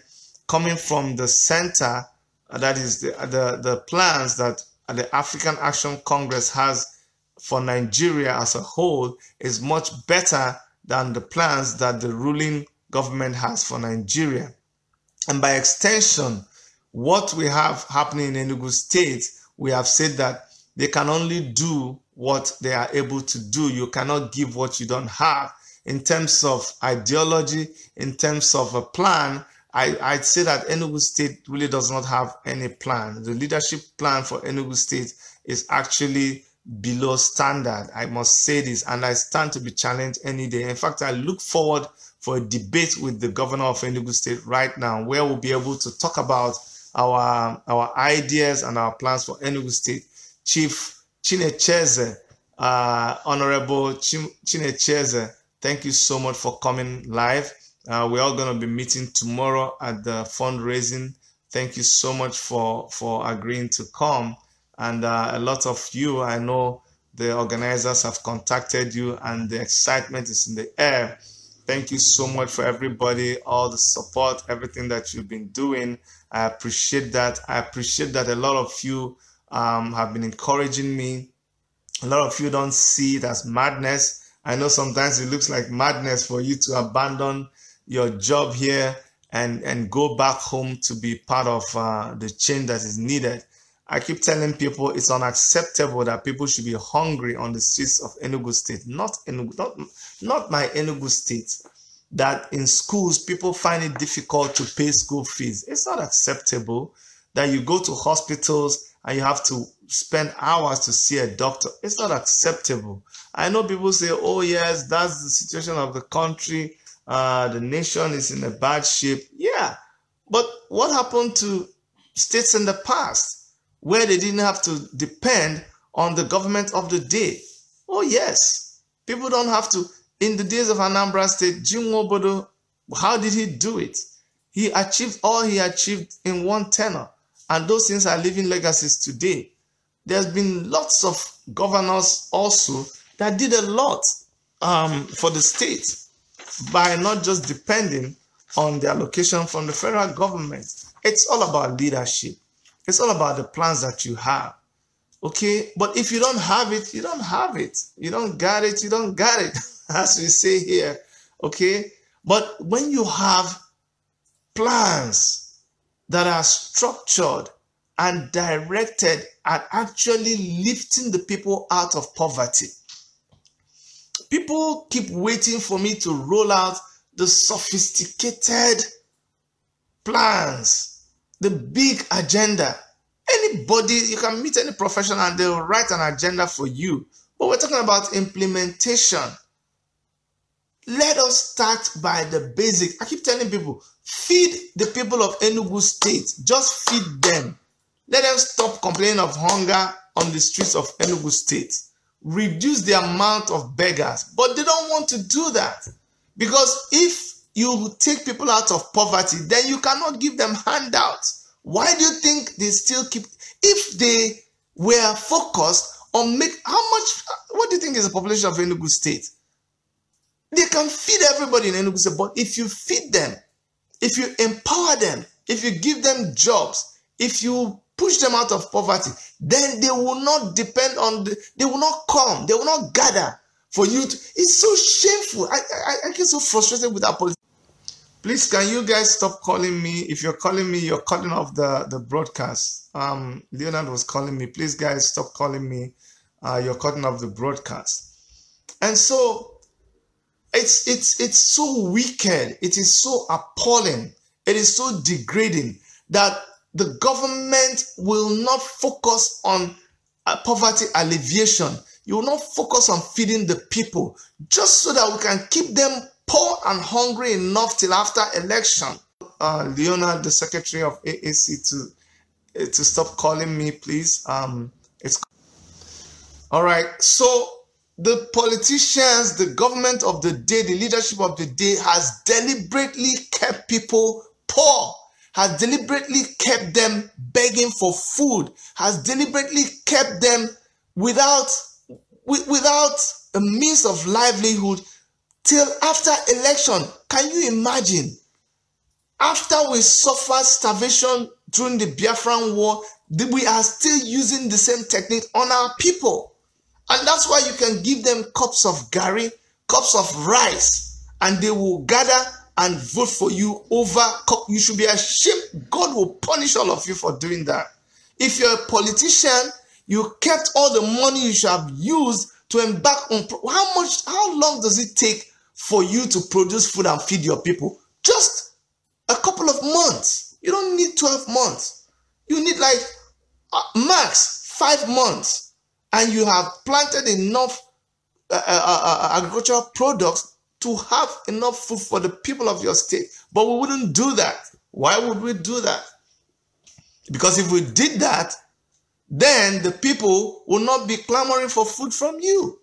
coming from the center, that is the plans that the African Action Congress has for Nigeria as a whole, is much better than the plans that the ruling government has for Nigeria. And by extension, what we have happening in Enugu State, we have said that they can only do what they are able to do. You cannot give what you don't have. In terms of ideology, in terms of a plan, I'd say that Enugu State really does not have any plan. The leadership plan for Enugu State is actually below standard. I must say this, and I stand to be challenged any day. In fact, I look forward for a debate with the governor of Enugu State right now, where we'll be able to talk about our ideas and our plans for Enugu State. Chief Chinecheze, Honorable Chinecheze, thank you so much for coming live. We're all going to be meeting tomorrow at the fundraising. Thank you so much for agreeing to come. And a lot of you, I know the organizers have contacted you and the excitement is in the air. Thank you so much for everybody, all the support, everything that you've been doing. I appreciate that. I appreciate that a lot of you have been encouraging me. A lot of you don't see it as madness. I know sometimes it looks like madness for you to abandon your job here and go back home to be part of the change that is needed. I keep telling people it's unacceptable that people should be hungry on the streets of Enugu State, not my Enugu State. That in schools, people find it difficult to pay school fees. It's not acceptable that you go to hospitals and you have to spend hours to see a doctor. It's not acceptable. I know people say, oh yes, that's the situation of the country. The nation is in a bad shape. Yeah, but what happened to states in the past where they didn't have to depend on the government of the day? Oh yes, people don't have to. In the days of Anambra State, Jim Obodo, how did he do it? He achieved all he achieved in one tenure. And those things are living legacies today. There's been lots of governors also that did a lot for the state by not just depending on the allocation from the federal government. It's all about leadership. It's all about the plans that you have. Okay? But if you don't have it, you don't have it. You don't got it, you don't got it, as we say here. Okay? But when you have plans that are structured and directed at actually lifting the people out of poverty. People keep waiting for me to roll out the sophisticated plans, the big agenda. Anybody, you can meet any professional and they'll write an agenda for you. But we're talking about implementation. Let us start by the basic. I keep telling people, feed the people of Enugu State. Just feed them. Let them stop complaining of hunger on the streets of Enugu State. Reduce the amount of beggars. But they don't want to do that. Because if you take people out of poverty, then you cannot give them handouts. Why do you think they still keep... If they were focused on what do you think is the population of Enugu State? They can feed everybody in Enugu State, but if you feed them, if you empower them, if you give them jobs, if you push them out of poverty, then they will not depend on they will not come, they will not gather for you to... It's so shameful. I get so frustrated with that policy. Please, can you guys stop calling me? If you're calling me, you're calling off the broadcast. Leonard was calling me. Please, guys, stop calling me. You're cutting off the broadcast. And so it's so wicked. It is so appalling. It is so degrading that the government will not focus on poverty alleviation. You will not focus on feeding the people just so that we can keep them poor and hungry enough till after election. Leonard, the secretary of AAC, to stop calling me, please. It's all right. So the politicians, the government of the day, the leadership of the day has deliberately kept people poor, has deliberately kept them begging for food, has deliberately kept them without a means of livelihood till after election. Can you imagine? After we suffered starvation during the Biafran war, we are still using the same technique on our people. And that's why you can give them cups of gari, cups of rice, and they will gather and vote for you over. You should be ashamed. God will punish all of you for doing that. If you're a politician, you kept all the money you should have used to embark on. How long does it take for you to produce food and feed your people? Just a couple of months. You don't need 12 months. You need like max 5 months. And you have planted enough agricultural products to have enough food for the people of your state. But we wouldn't do that. Why would we do that? Because if we did that, then the people will not be clamoring for food from you.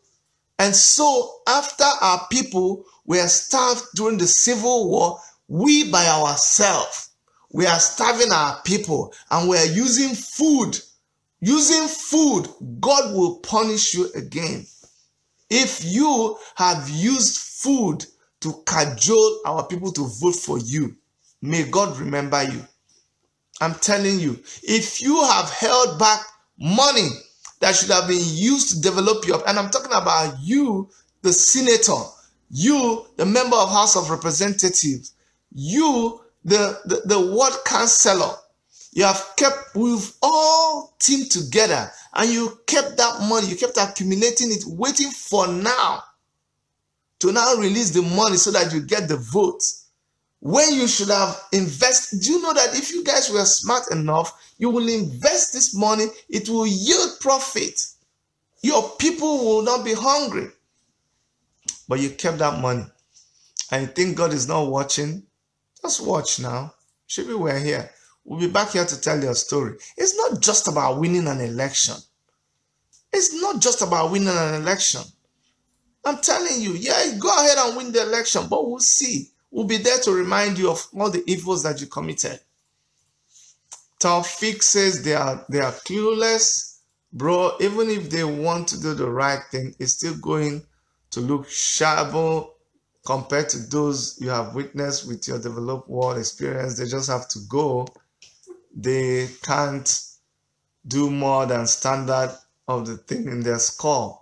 And so after our people were starved during the Civil War, we by ourselves, we are starving our people and we are using food. Using food, God will punish you again. If you have used food to cajole our people to vote for you, may God remember you. I'm telling you, if you have held back money that should have been used to develop your, and I'm talking about you, the senator, you, the member of House of Representatives, you, the ward councillor, you have kept, we've all teamed together and you kept that money, you kept accumulating it, waiting for now to now release the money so that you get the votes. When you should have invested, do you know that if you guys were smart enough, you will invest this money, it will yield profit. Your people will not be hungry. But you kept that money. And you think God is not watching? Just watch now. Should we're here. We'll be back here to tell your story. It's not just about winning an election. It's not just about winning an election. I'm telling you, yeah, go ahead and win the election, but we'll see. will be there to remind you of all the evils that you committed. Taufik says they are clueless. Bro, even if they want to do the right thing, it's still going to look shabby compared to those you have witnessed with your developed world experience. They just have to go. They can't do more than standard of the thing in their score.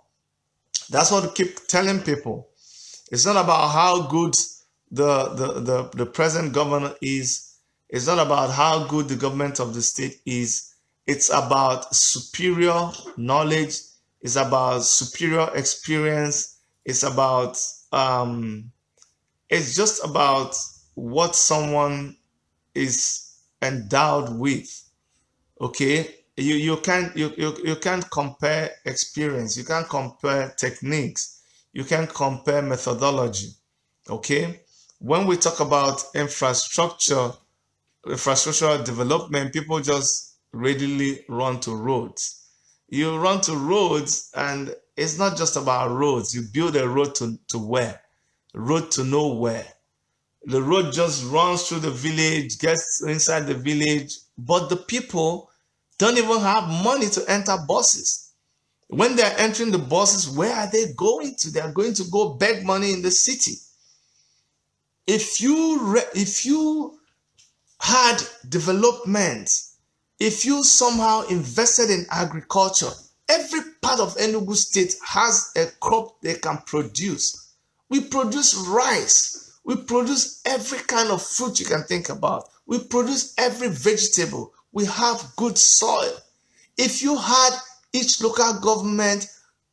That's what I keep telling people. It's not about how good the present governor is. It's not about how good the government of the state is. It's about superior knowledge. It's about superior experience. It's about it's just about what someone is endowed with. Okay, you can't compare experience. You can't compare techniques. You can't compare methodology. Okay, when we talk about infrastructural development, people just readily run to roads. You run to roads, and it's not just about roads. You build a road to where? Road to nowhere. The road just runs through the village, gets inside the village, but the people don't even have money to enter buses. When they're entering the buses, where are they going to? They're going to go beg money in the city. If you had development, if you somehow invested in agriculture, every part of Enugu State has a crop they can produce. We produce rice. We produce every kind of fruit you can think about. We produce every vegetable. We have good soil. If you had each local government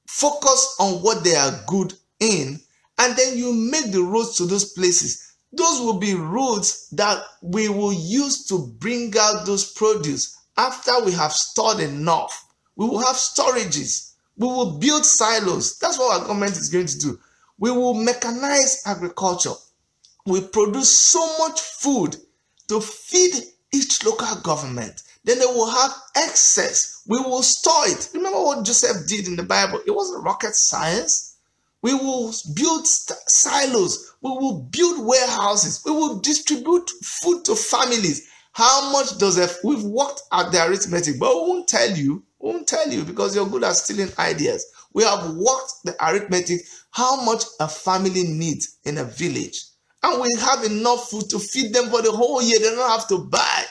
focus on what they are good in, and then you make the roads to those places, those will be roads that we will use to bring out those produce after we have stored enough. We will have storages. We will build silos. That's what our government is going to do. We will mechanize agriculture. We produce so much food to feed each local government. Then they will have excess. We will store it. Remember what Joseph did in the Bible? It wasn't rocket science. We will build silos. We will build warehouses. We will distribute food to families. How much does we've worked at the arithmetic, but we won't tell you. We won't tell you because you're good at stealing ideas. We have worked the arithmetic, how much a family needs in a village. And we have enough food to feed them for the whole year. They don't have to buy.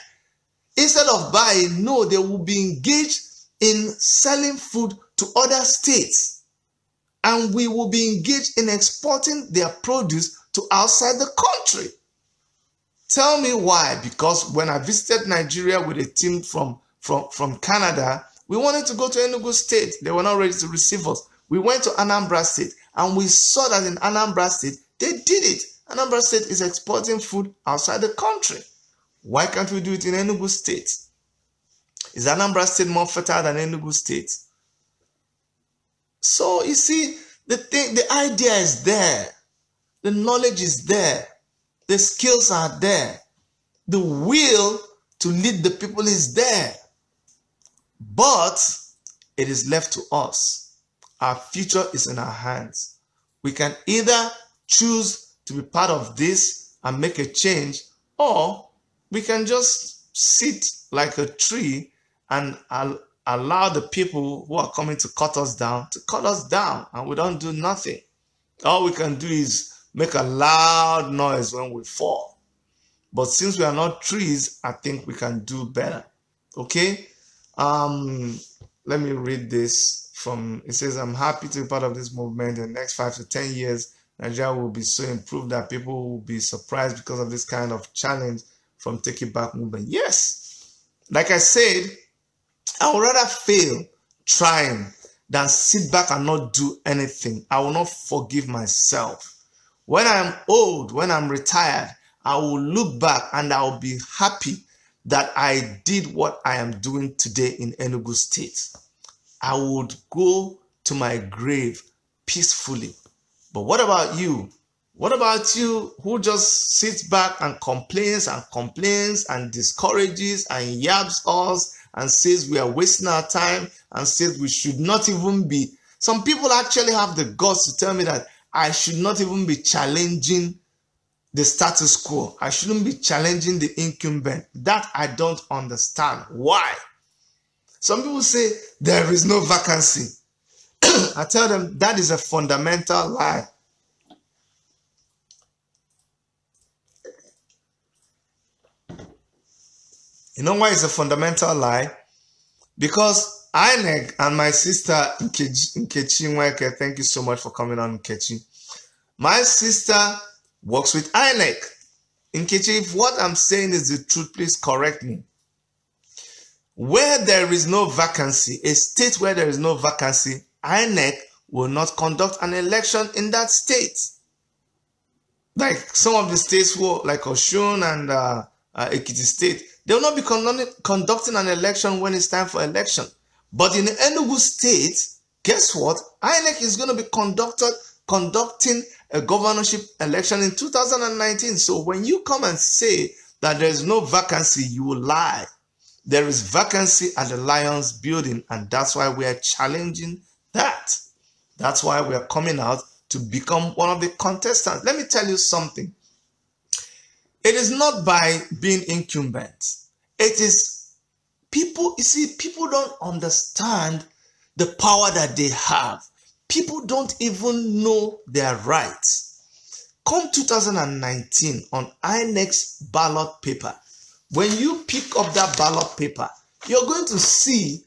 Instead of buying, no, they will be engaged in selling food to other states. And we will be engaged in exporting their produce to outside the country. Tell me why. Because when I visited Nigeria with a team from Canada, we wanted to go to Enugu State. They were not ready to receive us. We went to Anambra State, and we saw that in Anambra State, they did it. Anambra State is exporting food outside the country. Why can't we do it in Enugu State? Is Anambra State more fertile than Enugu State? So you see, the idea is there. The knowledge is there. The skills are there. The will to lead the people is there. But it is left to us. Our future is in our hands. We can either choose to be part of this and make a change, or we can just sit like a tree and allow the people who are coming to cut us down, and we don't do nothing. All we can do is make a loud noise when we fall. But since we are not trees, I think we can do better. Okay? Let me read this from, it says, I'm happy to be part of this movement. In the next 5 to 10 years, Nigeria will be so improved that people will be surprised because of this kind of challenge from Take It Back movement. Yes. Like I said, I would rather fail trying than sit back and not do anything. I will not forgive myself. When I'm old, when I'm retired, I will look back and I will be happy that I did what I am doing today in Enugu State. I would go to my grave peacefully. But what about you? What about you who just sits back and complains and discourages and yabs us and says we are wasting our time and says we should not even be? Some people actually have the guts to tell me that I should not even be challenging the status quo. I shouldn't be challenging the incumbent. That I don't understand. Why? Some people say there is no vacancy. I tell them that is a fundamental lie. You know why it's a fundamental lie? Because INEC and my sister Nkechi Nweke, thank you so much for coming on, Nkechi. My sister works with INEC. Nkechi, if what I'm saying is the truth, please correct me. Where there is no vacancy, a state where there is no vacancy, INEC will not conduct an election in that state. Like some of the states who, like Osun and Acct State, they will not be conducting an election when it's time for election. But in Enugu State, guess what? INEC is going to be conducting a governorship election in 2019. So when you come and say that there is no vacancy, you will lie. There is vacancy at the Lions building, and that's why we are challenging that. That's why we are coming out to become one of the contestants. Let me tell you something. It is not by being incumbent. It is people, you see, people don't understand the power that they have. People don't even know their rights. Come 2019 on INEC's ballot paper, when you pick up that ballot paper, you're going to see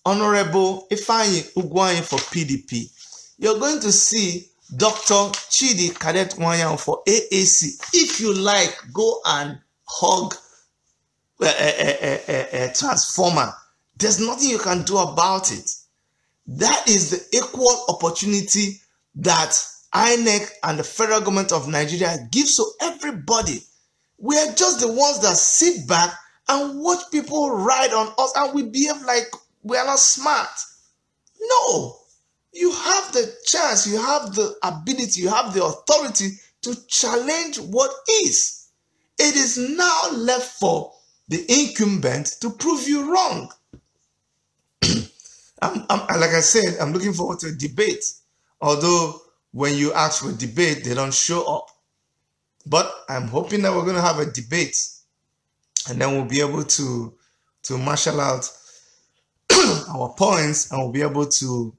Honorable Ifeanyi Ugwuanyi for PDP. You're going to see Dr. Chidi Cadet Nwanyanwu for AAC. If you like, go and hug a transformer. There's nothing you can do about it. That is the equal opportunity that INEC and the federal government of Nigeria gives to everybody. We are just the ones that sit back and watch people ride on us and we behave like we are not smart. No. You have the chance, you have the ability, you have the authority to challenge what is. It is now left for the incumbent to prove you wrong. Like I said, I'm looking forward to a debate. Although when you ask for a debate, they don't show up. But I'm hoping that we're going to have a debate, and then we'll be able to marshal out our points, and we'll be able to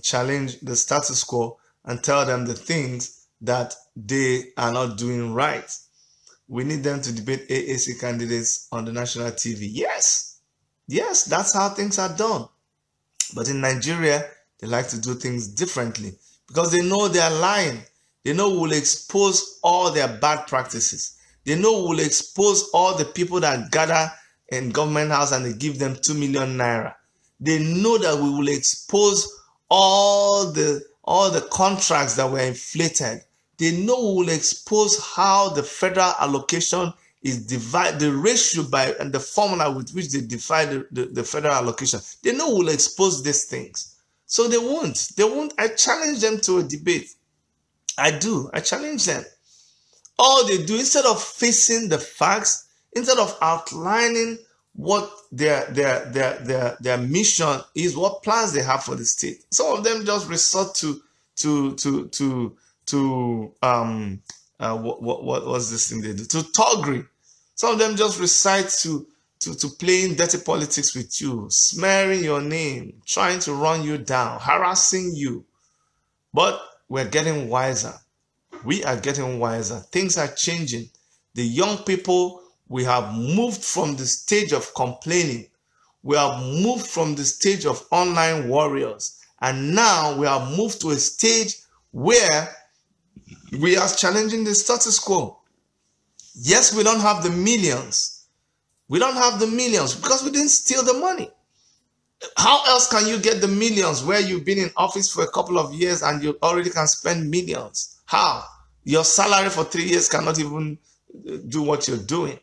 challenge the status quo and tell them the things that they are not doing right. We need them to debate AAC candidates on the national TV. Yes, that's how things are done. But in Nigeria, they like to do things differently because they know they are lying. They know we'll expose all their bad practices. They know we'll expose all the people that gather in government house and they give them 2 million naira. They know that we will expose all the contracts that were inflated. They know we will expose how the federal allocation is divided, the ratio by and the formula with which they divide the federal allocation. They know we'll expose these things. So they won't. I challenge them to a debate. I challenge them. All they do, instead of facing the facts, instead of outlining what their mission is, what plans they have for the state, some of them just resort to what was this thing they do? To toggery. Some of them just recite to playing dirty politics with you, smearing your name, trying to run you down, harassing you. But we're getting wiser. We are getting wiser. Things are changing. The young people, we have moved from the stage of complaining. We have moved from the stage of online warriors. And now we have moved to a stage where we are challenging the status quo. Yes, we don't have the millions. We don't have the millions because we didn't steal the money. How else can you get the millions where you've been in office for a couple of years and you already can spend millions? How? Your salary for 3 years cannot even do what you're doing.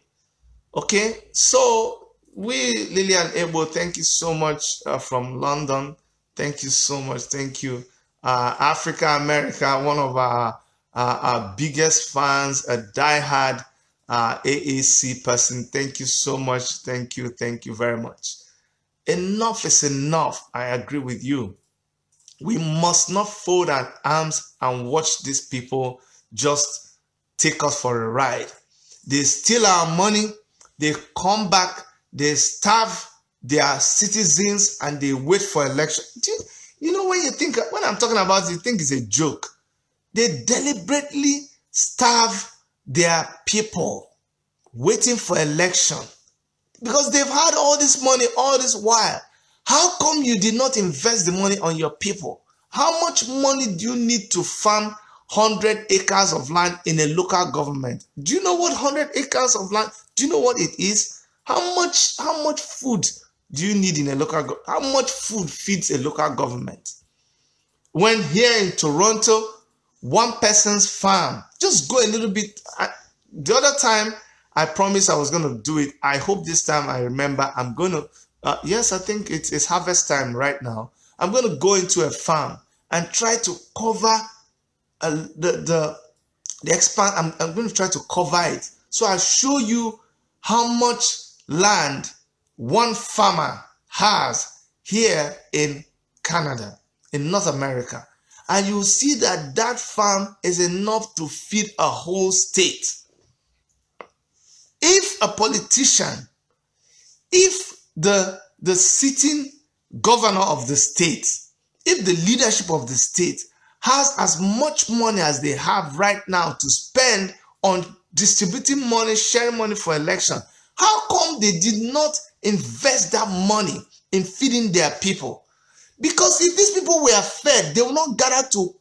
Okay, so Lillian Ebo, thank you so much from London. Thank you so much. Thank you. Africa America, one of our biggest fans, a diehard AAC person. Thank you so much. Thank you very much. Enough is enough. I agree with you. We must not fold our arms and watch these people just take us for a ride. They steal our money, they come back, they starve their citizens, and they wait for election. You know, when I'm talking about it, you think it's a joke. They deliberately starve their people waiting for election because they've had all this money all this while. How come you did not invest the money on your people? How much money do you need to farm 100 acres of land in a local government? Do you know what 100 acres of land, do you know what it is? How much food do you need in a local government? How much food feeds a local government? When here in Toronto, one person's farm, just go a little bit. The other time, I promised I was going to do it. I hope this time I remember. I'm going to, yes, I think it's harvest time right now. I'm going to go into a farm and try to cover the expand. I'm going to try to cover it. So I'll show you how much land one farmer has here in Canada, in North America. And you'll see that that farm is enough to feed a whole state. If a politician, if the sitting governor of the state, if the leadership of the state has as much money as they have right now to spend on distributing money, sharing money for election, how come they did not invest that money in feeding their people? Because if these people were fed, they will not gather to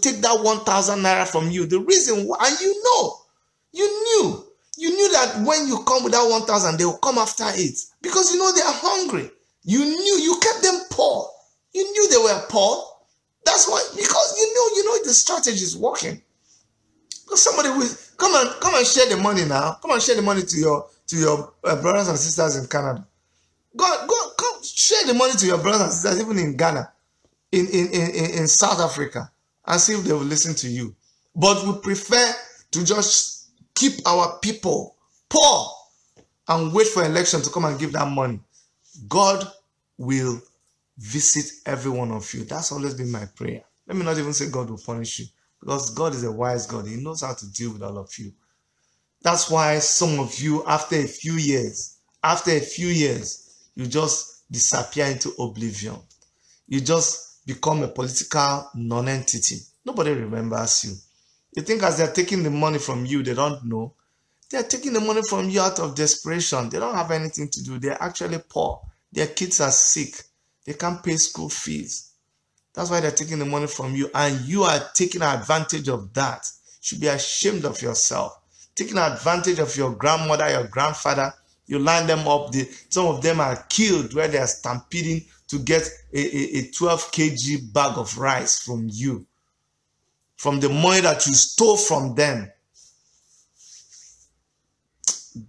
take that 1,000 naira from you. The reason why, and you knew that when you come with that 1,000, they will come after it. Because you know they are hungry. You kept them poor. You knew they were poor. That's why, because you know the strategy is working. Because somebody will come and share the money now. Come and share the money to your brothers and sisters in Canada. Go, come share the money to your brothers and sisters, even in Ghana, in South Africa, and see if they will listen to you. But we prefer to just keep our people poor and wait for election to come and give that money. God will visit every one of you. That's always been my prayer. Let me not even say God will punish you, because God is a wise God. He knows how to deal with all of you. That's why some of you, after a few years, you just disappear into oblivion. You just become a political non-entity. Nobody remembers you. You think as they're taking the money from you, they don't know. They're taking the money from you out of desperation. They don't have anything to do. They're actually poor. Their kids are sick. They can't pay school fees. That's why they're taking the money from you. And you are taking advantage of that. You should be ashamed of yourself. Taking advantage of your grandmother, your grandfather. You line them up. Some of them are killed where they are stampeding to get a 12 kg bag of rice from you. From the money that you stole from them.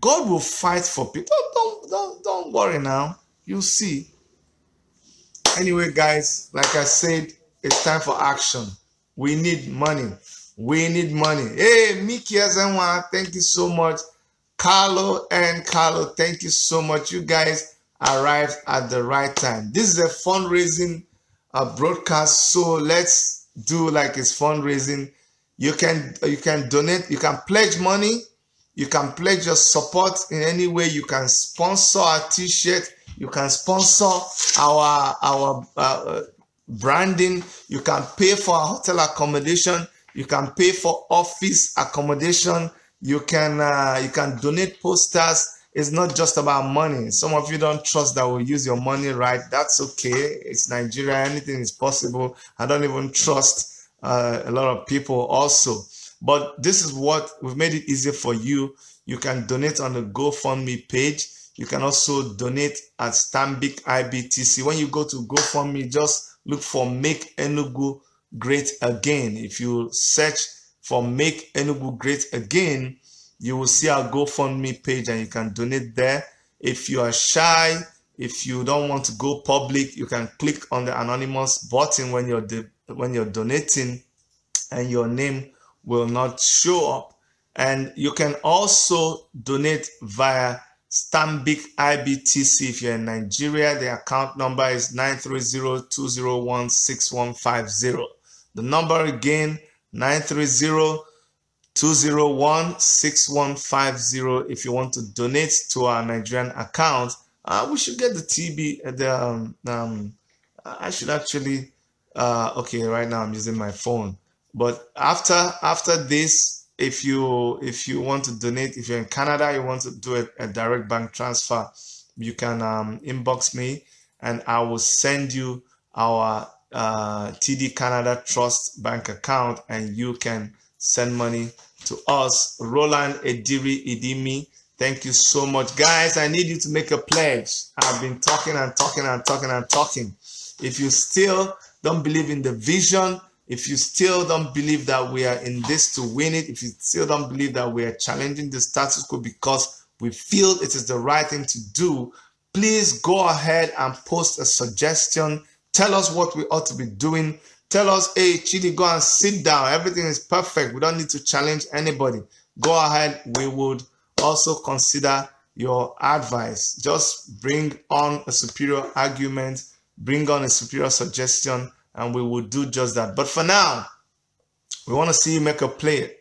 God will fight for people. Don't worry now. You'll see. Anyway, guys, like I said, it's time for action. We need money. We need money. Hey, Miki Azenwa, thank you so much. Carlo, thank you so much. You guys arrived at the right time. This is a fundraising broadcast, so let's do like it's fundraising. You can donate. You can pledge money. You can pledge your support in any way. You can sponsor our t-shirt. You can sponsor our branding. You can pay for our hotel accommodation. You can pay for office accommodation. You can donate posters. It's not just about money. Some of you don't trust that we'll use your money right. That's okay. It's Nigeria. Anything is possible. I don't even trust a lot of people also. But this is what we've made it easier for you. You can donate on the GoFundMe page. You can also donate at Stanbic IBTC. When you go to GoFundMe, just look for Make Enugu Great Again. If you search for Make Enugu Great Again, you will see our GoFundMe page and you can donate there. If you are shy, if you don't want to go public, you can click on the anonymous button when you're donating, and your name will not show up. And you can also donate via Stanbic IBTC. If you're in Nigeria, the account number is 930-201-6150. The number again, 930-201-6150 if you want to donate to our Nigerian account. We should get the TB, I should actually, okay, right now I'm using my phone. But after this, if you want to donate, if you're in Canada, you want to do a direct bank transfer, you can inbox me and I will send you our TD Canada Trust bank account and you can send money to us. Roland Ediri Idimi, thank you so much. Guys, I need you to make a pledge. I've been talking and talking and talking and talking. If you still don't believe in the vision, if you still don't believe that we are in this to win it, if you still don't believe that we are challenging the status quo because we feel it is the right thing to do, please go ahead and post a suggestion. Tell us what we ought to be doing. Tell us, hey, Chidi, go and sit down. Everything is perfect. We don't need to challenge anybody. Go ahead. We would also consider your advice. Just bring on a superior argument, bring on a superior suggestion, and we will do just that. But for now, we want to see you make a pledge.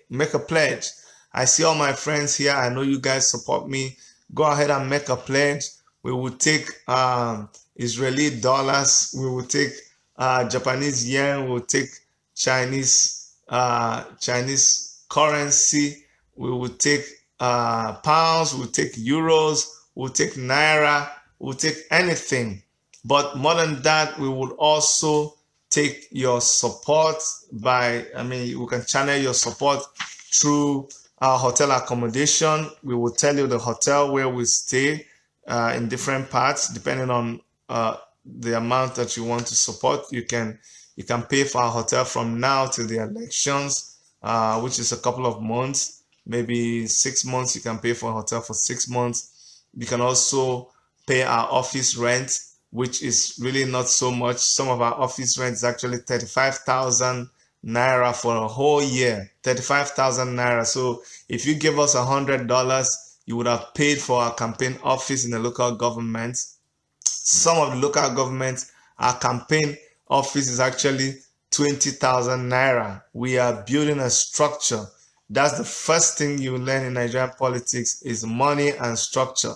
I see all my friends here. I know you guys support me. Go ahead and make a pledge. We will take Israeli dollars. We will take Japanese yen. We will take Chinese currency. We will take pounds. We will take euros. We will take naira. We will take anything. But more than that, we will also take your support by, we can channel your support through our hotel accommodation. We will tell you the hotel where we stay in different parts, depending on the amount that you want to support. You can pay for our hotel from now till the elections, which is a couple of months, maybe 6 months. You can pay for a hotel for 6 months. You can also pay our office rent, which is really not so much. Some of our office rent is actually 35,000 naira for a whole year. 35,000 naira. So if you give us $100, you would have paid for our campaign office in the local government. Some of the local governments, our campaign office is actually 20,000 naira. We are building a structure. That's the first thing you learn in Nigerian politics is money and structure.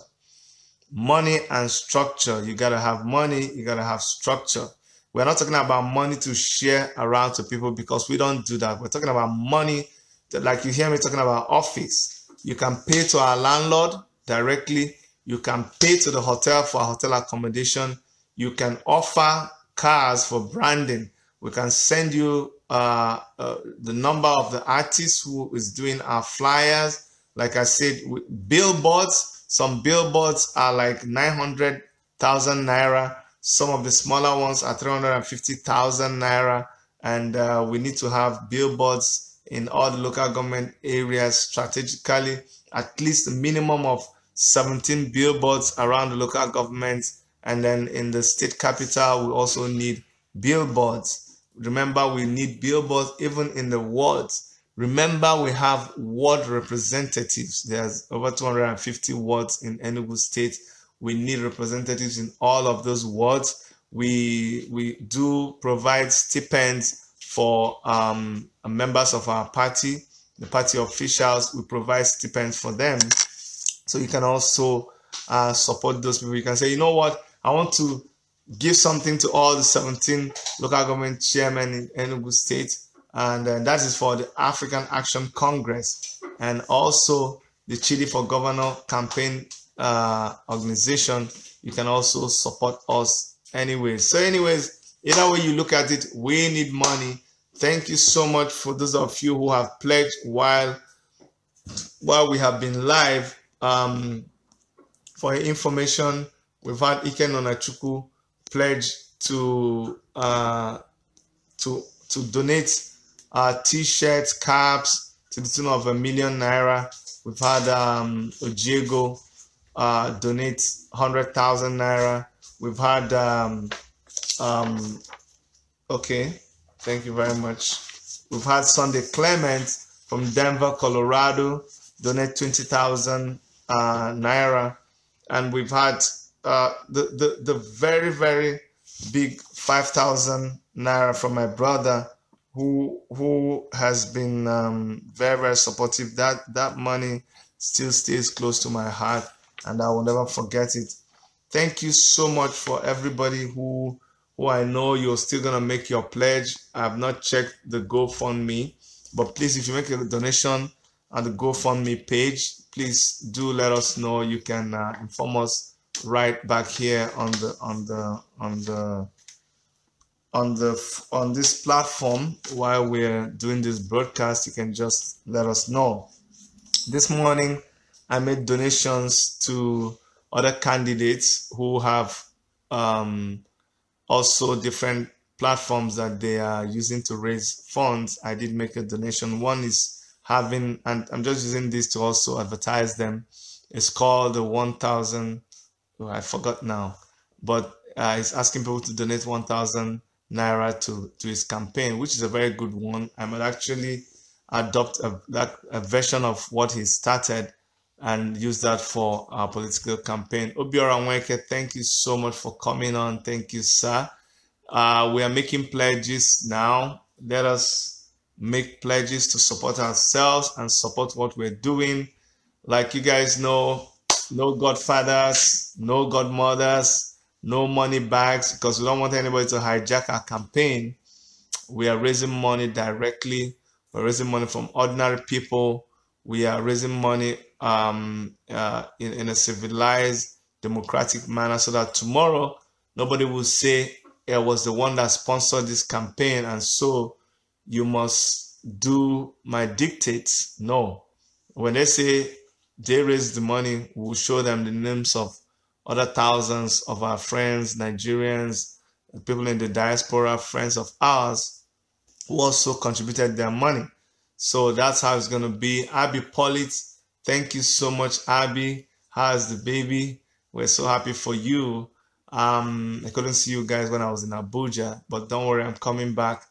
Money and structure. You got to have money. You got to have structure. We're not talking about money to share around to people because we don't do that. We're talking about money, like you hear me talking about office. You can pay to our landlord directly. You can pay to the hotel for our hotel accommodation. You can offer cars for branding. We can send you the number of the artist who is doing our flyers. Like I said, billboards. Some billboards are like 900,000 naira. Some of the smaller ones are 350,000 naira. And we need to have billboards in all the local government areas strategically, at least a minimum of 17 billboards around the local government. And then in the state capital, we also need billboards. Remember, we need billboards even in the wards. Remember, we have ward representatives. There's over 250 wards in Enugu State. We need representatives in all of those wards. We do provide stipends for members of our party, the party officials. We provide stipends for them. So you can also support those people. You can say, you know what, I want to give something to all the 17 local government chairmen in Enugu State. And that is for the African Action Congress and also the Chidi for Governor campaign organization. You can also support us anyways. So anyways, either way you look at it, we need money. Thank you so much for those of you who have pledged while we have been live. For your information, we've had Ike Nonachukwu pledge to donate t-shirts, caps to the tune of £1 million naira. We've had Ojiego donate 100,000 naira. We've had okay, thank you very much. We've had Sunday Clement from Denver, Colorado, donate 20,000 naira, and we've had the very, very big 5,000 naira from my brother who has been very, very supportive. That money still stays close to my heart, and I will never forget it. Thank you so much for everybody who I know you're still gonna make your pledge. I have not checked the GoFundMe, but please, if you make a donation on the GoFundMe page, please do let us know. You can inform us right back here on this platform while we're doing this broadcast. You can just let us know. This morning, I made donations to other candidates who have also different platforms that they are using to raise funds. I did make a donation. One is having, and I'm just using this to also advertise them. It's called the 1,000. Oh, I forgot now, but it's asking people to donate 1,000 naira to his campaign, which is a very good one. I might actually adopt a version of what he started and use that for our political campaign. Obiora Nweke, thank you so much for coming on. Thank you, sir. We are making pledges now. Let us make pledges to support ourselves and support what we're doing. Like you guys know, no godfathers, no godmothers, no money bags, because we don't want anybody to hijack our campaign. We are raising money directly. We're raising money from ordinary people. We are raising money in a civilized, democratic manner, so that tomorrow nobody will say it was the one that sponsored this campaign and so you must do my dictates. No. When they say they raise the money, we'll show them the names of other thousands of our friends, Nigerians, people in the diaspora, friends of ours, who also contributed their money. So that's how it's going to be. Abby Pollitt, thank you so much, Abby. How's the baby? We're so happy for you. I couldn't see you guys when I was in Abuja, but don't worry, I'm coming back.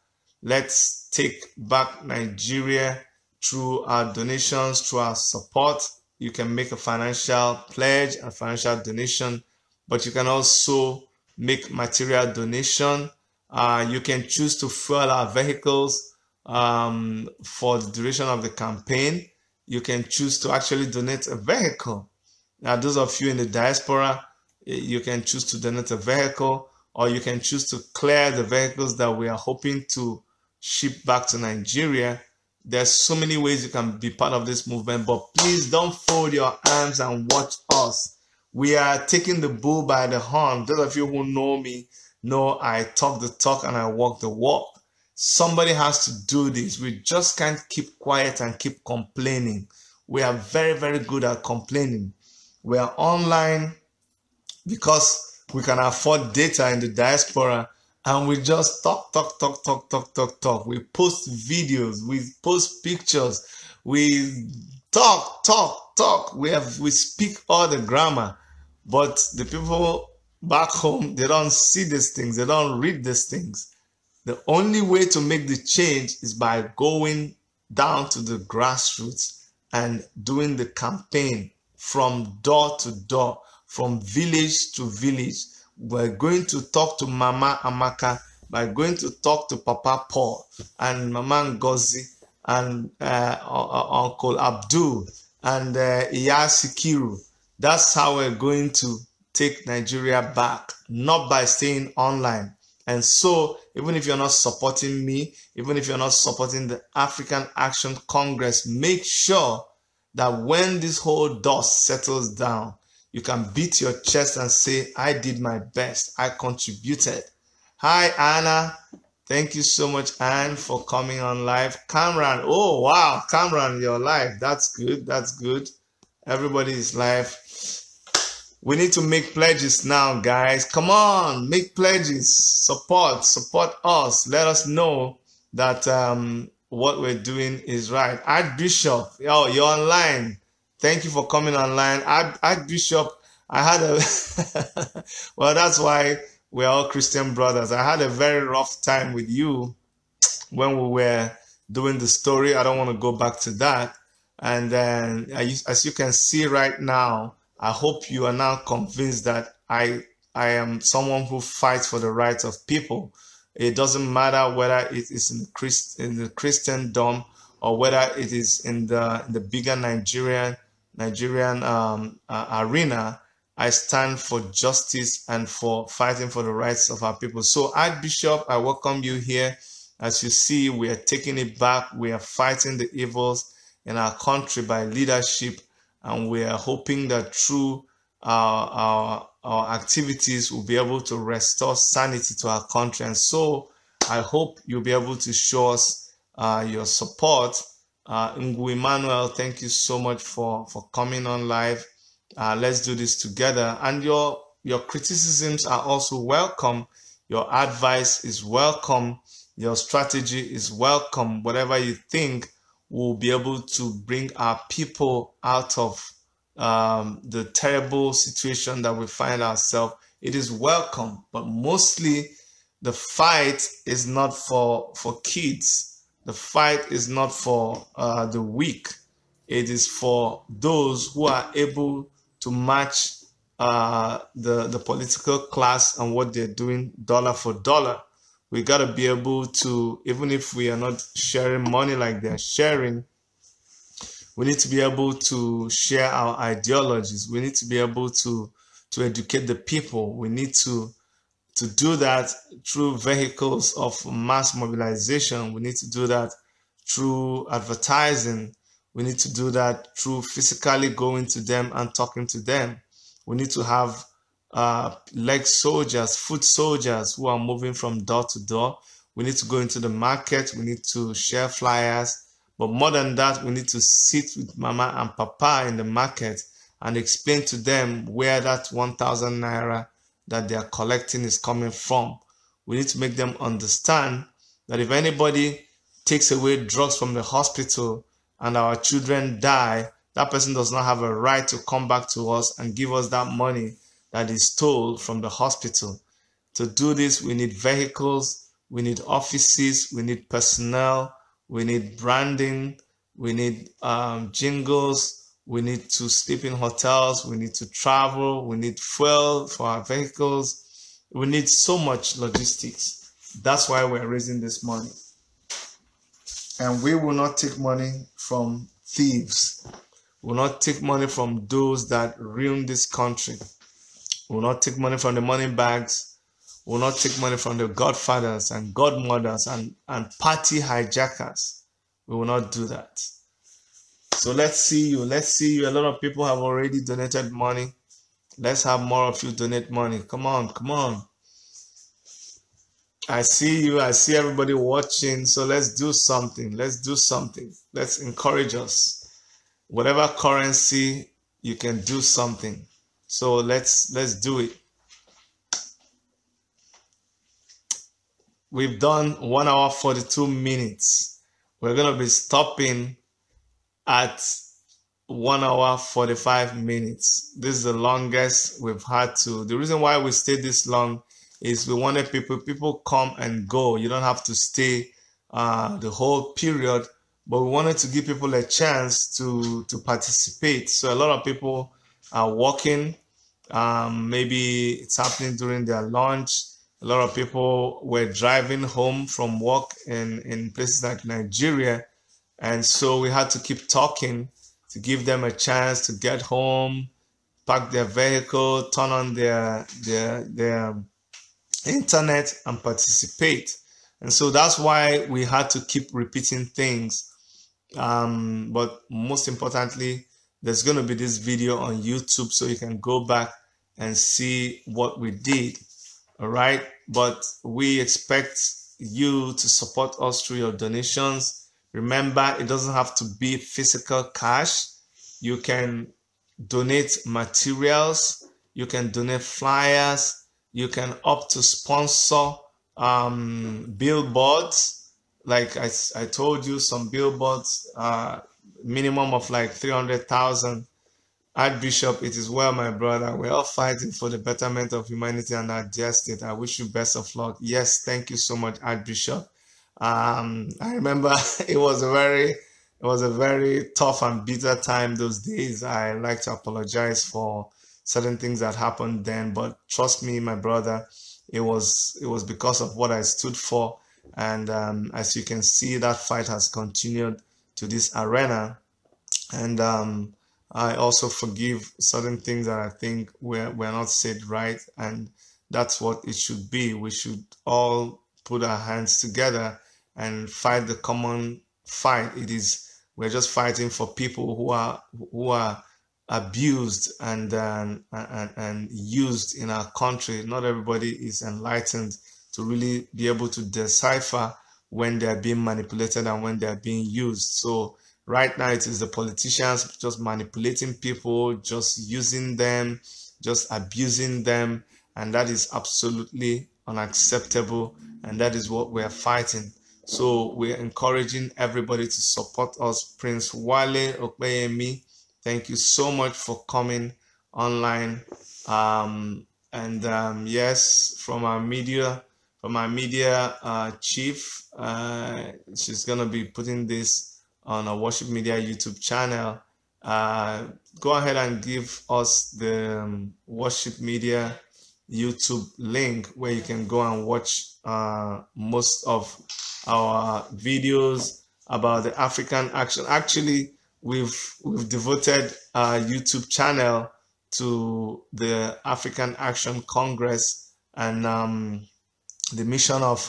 Let's take back Nigeria through our donations, through our support. You can make a financial pledge, a financial donation, but you can also make material donation. You can choose to fuel our vehicles for the duration of the campaign. You can choose to actually donate a vehicle. Now, those of you in the diaspora, you can choose to donate a vehicle, or you can choose to clear the vehicles that we are hoping to ship back to Nigeria. There's so many ways you can be part of this movement, but please don't fold your arms and watch us. We are taking the bull by the horn. Those of you who know me know I talk the talk and I walk the walk. Somebody has to do this. We just can't keep quiet and keep complaining. We are very, very good at complaining. We are online because we can afford data in the diaspora, and we just talk. We post videos, we post pictures, we talk. We speak all the grammar, but the people back home, they don't see these things, they don't read these things. The only way to make the change is by going down to the grassroots and doing the campaign from door to door, from village to village. We're going to talk to Mama Amaka, we're going to talk to Papa Paul and Mama Ngozi and Uncle Abdul and Iya Sikiru. That's how we're going to take Nigeria back, not by staying online. And so, even if you're not supporting me, even if you're not supporting the African Action Congress, make sure that when this whole dust settles down, you can beat your chest and say, I did my best. I contributed. Hi, Anna. Thank you so much, Anne, for coming on live. Cameron. Oh, wow. Cameron, you're live. That's good. That's good. Everybody is live. We need to make pledges now, guys. Come on, make pledges. Support us. Let us know that what we're doing is right. Archbishop, oh, you're online. Thank you for coming online. Archbishop, I had a... well, that's why we're all Christian brothers. I had a very rough time with you when we were doing the story. I don't want to go back to that. And then, as you can see right now, I hope you are now convinced that I am someone who fights for the rights of people. It doesn't matter whether it is in the Christendom or whether it is in the bigger Nigerian arena. I stand for justice and for fighting for the rights of our people. So, Archbishop, I welcome you here. As you see, we are taking it back. We are fighting the evils in our country by leadership, and we are hoping that through our activities we'll be able to restore sanity to our country. And so I hope you'll be able to show us your support. Ngu Emmanuel, thank you so much for coming on live. Let's do this together. And your criticisms are also welcome. Your advice is welcome. Your strategy is welcome. Whatever you think will be able to bring our people out of the terrible situation that we find ourselves. It is welcome, but mostly the fight is not for kids. The fight is not for the weak. It is for those who are able to match the political class and what they're doing dollar for dollar. We got to be able to, even if we are not sharing money like they're sharing, we need to be able to share our ideologies. We need to be able to educate the people. We need to do that through vehicles of mass mobilization. We need to do that through advertising. We need to do that through physically going to them and talking to them. We need to have leg soldiers, foot soldiers who are moving from door to door. We need to go into the market. We need to share flyers. But more than that, we need to sit with mama and papa in the market and explain to them where that 1,000 naira that they are collecting is coming from. We need to make them understand that if anybody takes away drugs from the hospital and our children die, that person does not have a right to come back to us and give us that money that is stole from the hospital. To do this, we need vehicles, we need offices, we need personnel, we need branding, we need jingles, we need to sleep in hotels, we need to travel, we need fuel for our vehicles. We need so much logistics. That's why we're raising this money. And we will not take money from thieves. We will not take money from those that ruin this country. We will not take money from the money bags. We will not take money from the godfathers and godmothers and party hijackers. We will not do that. So let's see you. Let's see you. A lot of people have already donated money. Let's have more of you donate money. Come on, come on. I see you. I see everybody watching. So let's do something. Let's do something. Let's encourage us. Whatever currency, you can do something. So let's do it. We've done 1 hour 42 minutes. We're going to be stopping at 1 hour 45 minutes. This is the longest we've had to. The reason why we stayed this long is we wanted people come and go. You don't have to stay the whole period, but we wanted to give people a chance to participate. So a lot of people are working. Maybe it's happening during their lunch. A lot of people were driving home from work in places like Nigeria. And so we had to keep talking to give them a chance to get home, park their vehicle, turn on their internet and participate. And so that's why we had to keep repeating things. But most importantly, there's going to be this video on YouTube so you can go back and see what we did. All right. But we expect you to support us through your donations. Remember, it doesn't have to be physical cash. You can donate materials. You can donate flyers. You can opt to sponsor billboards. Like I told you, some billboards, minimum of like 300,000. Archbishop, it is well, my brother. We're all fighting for the betterment of humanity and our dear state. I wish you best of luck. Yes, thank you so much, Archbishop. I remember it was a very tough and bitter time those days. I like to apologize for certain things that happened then, but trust me, my brother, it was because of what I stood for. And as you can see, that fight has continued to this arena. And I also forgive certain things that I think were not said right, and that's what it should be. We should all put our hands together and fight the common fight. We're just fighting for people who are abused and used in our country. Not everybody is enlightened to really be able to decipher when they're being manipulated and when they're being used. So right now, it is the politicians just manipulating people, just using them, just abusing them, and that is absolutely unacceptable, and that is what we are fighting. So we're encouraging everybody to support us. Prince Wale Okpeyemi, thank you so much for coming online. Yes, from our media chief, she's gonna be putting this on our Worship Media YouTube channel. Go ahead and give us the Worship Media YouTube link where you can go and watch most of our videos about the African Action. Actually, we've devoted our YouTube channel to the African Action Congress and the mission of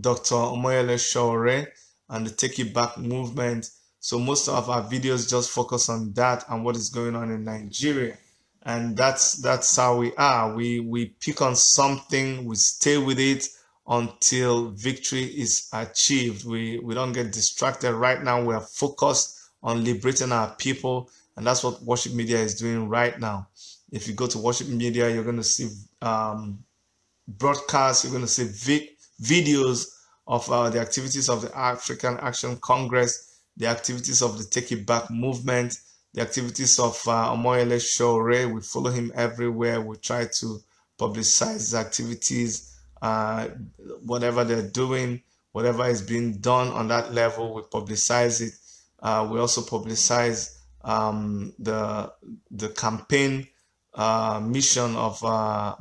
Dr. Omoyele Sowore and the Take It Back movement. So most of our videos just focus on that and what is going on in Nigeria. And that's how we are. We pick on something, we stay with it until victory is achieved. We don't get distracted. Right now, we are focused on liberating our people, and that's what Worship Media is doing right now. If you go to Worship Media, you're going to see broadcasts, you're going to see videos of the activities of the African Action Congress, the activities of the Take It Back movement, the activities of Omoyele Sowore. We follow him everywhere. We try to publicize his activities, whatever they're doing, whatever is being done on that level, we publicize it. We also publicize the campaign mission of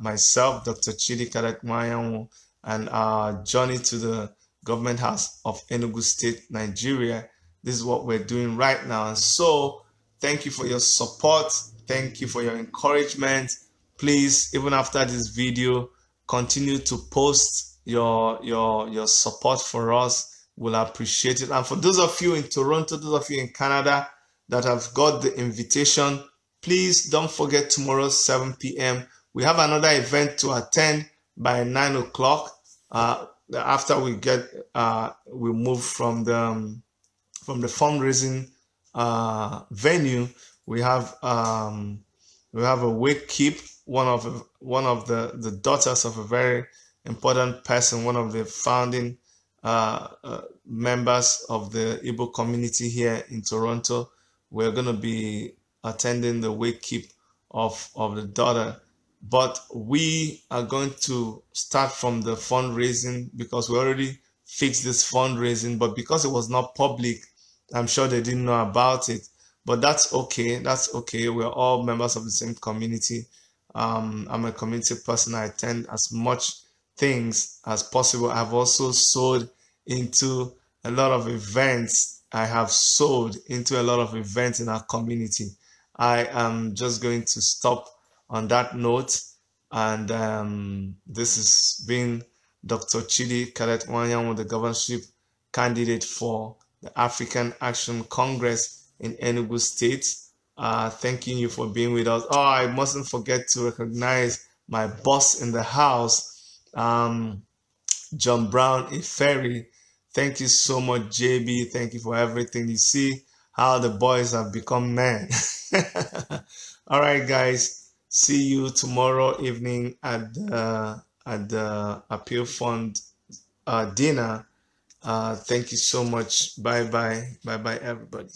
myself, Dr. Chidi, Cadet, Nwanyanwu, and our journey to the government house of Enugu State, Nigeria. This is what we're doing right now. And so thank you for your support. Thank you for your encouragement. Please, even after this video, continue to post your support for us. We'll appreciate it. And for those of you in Toronto, those of you in Canada that have got the invitation, please don't forget tomorrow, 7 p.m. We have another event to attend by 9 o'clock. After we move from the fundraising venue, we have a wake keep. One of the daughters of a very important person, one of the founding members of the Igbo community here in Toronto. We're going to be attending the wake keep of the daughter, but we are going to start from the fundraising because we already fixed this fundraising, but because it was not public, I'm sure they didn't know about it. But that's okay. That's okay. We're all members of the same community. I'm a community person. I attend as much things as possible. I've also sold into a lot of events. I have sold into a lot of events in our community. I am just going to stop on that note. And this has been Dr. Chidi Cadet Nwanyanwu, the governorship candidate for the African Action Congress in Enugu State. Thanking you for being with us. Oh, I mustn't forget to recognize my boss in the house, John Brown Iferi. Thank you so much, JB. Thank you for everything. You see how the boys have become men. All right, guys. See you tomorrow evening at the Appeal Fund dinner. Thank you so much. Bye-bye. Bye-bye, everybody.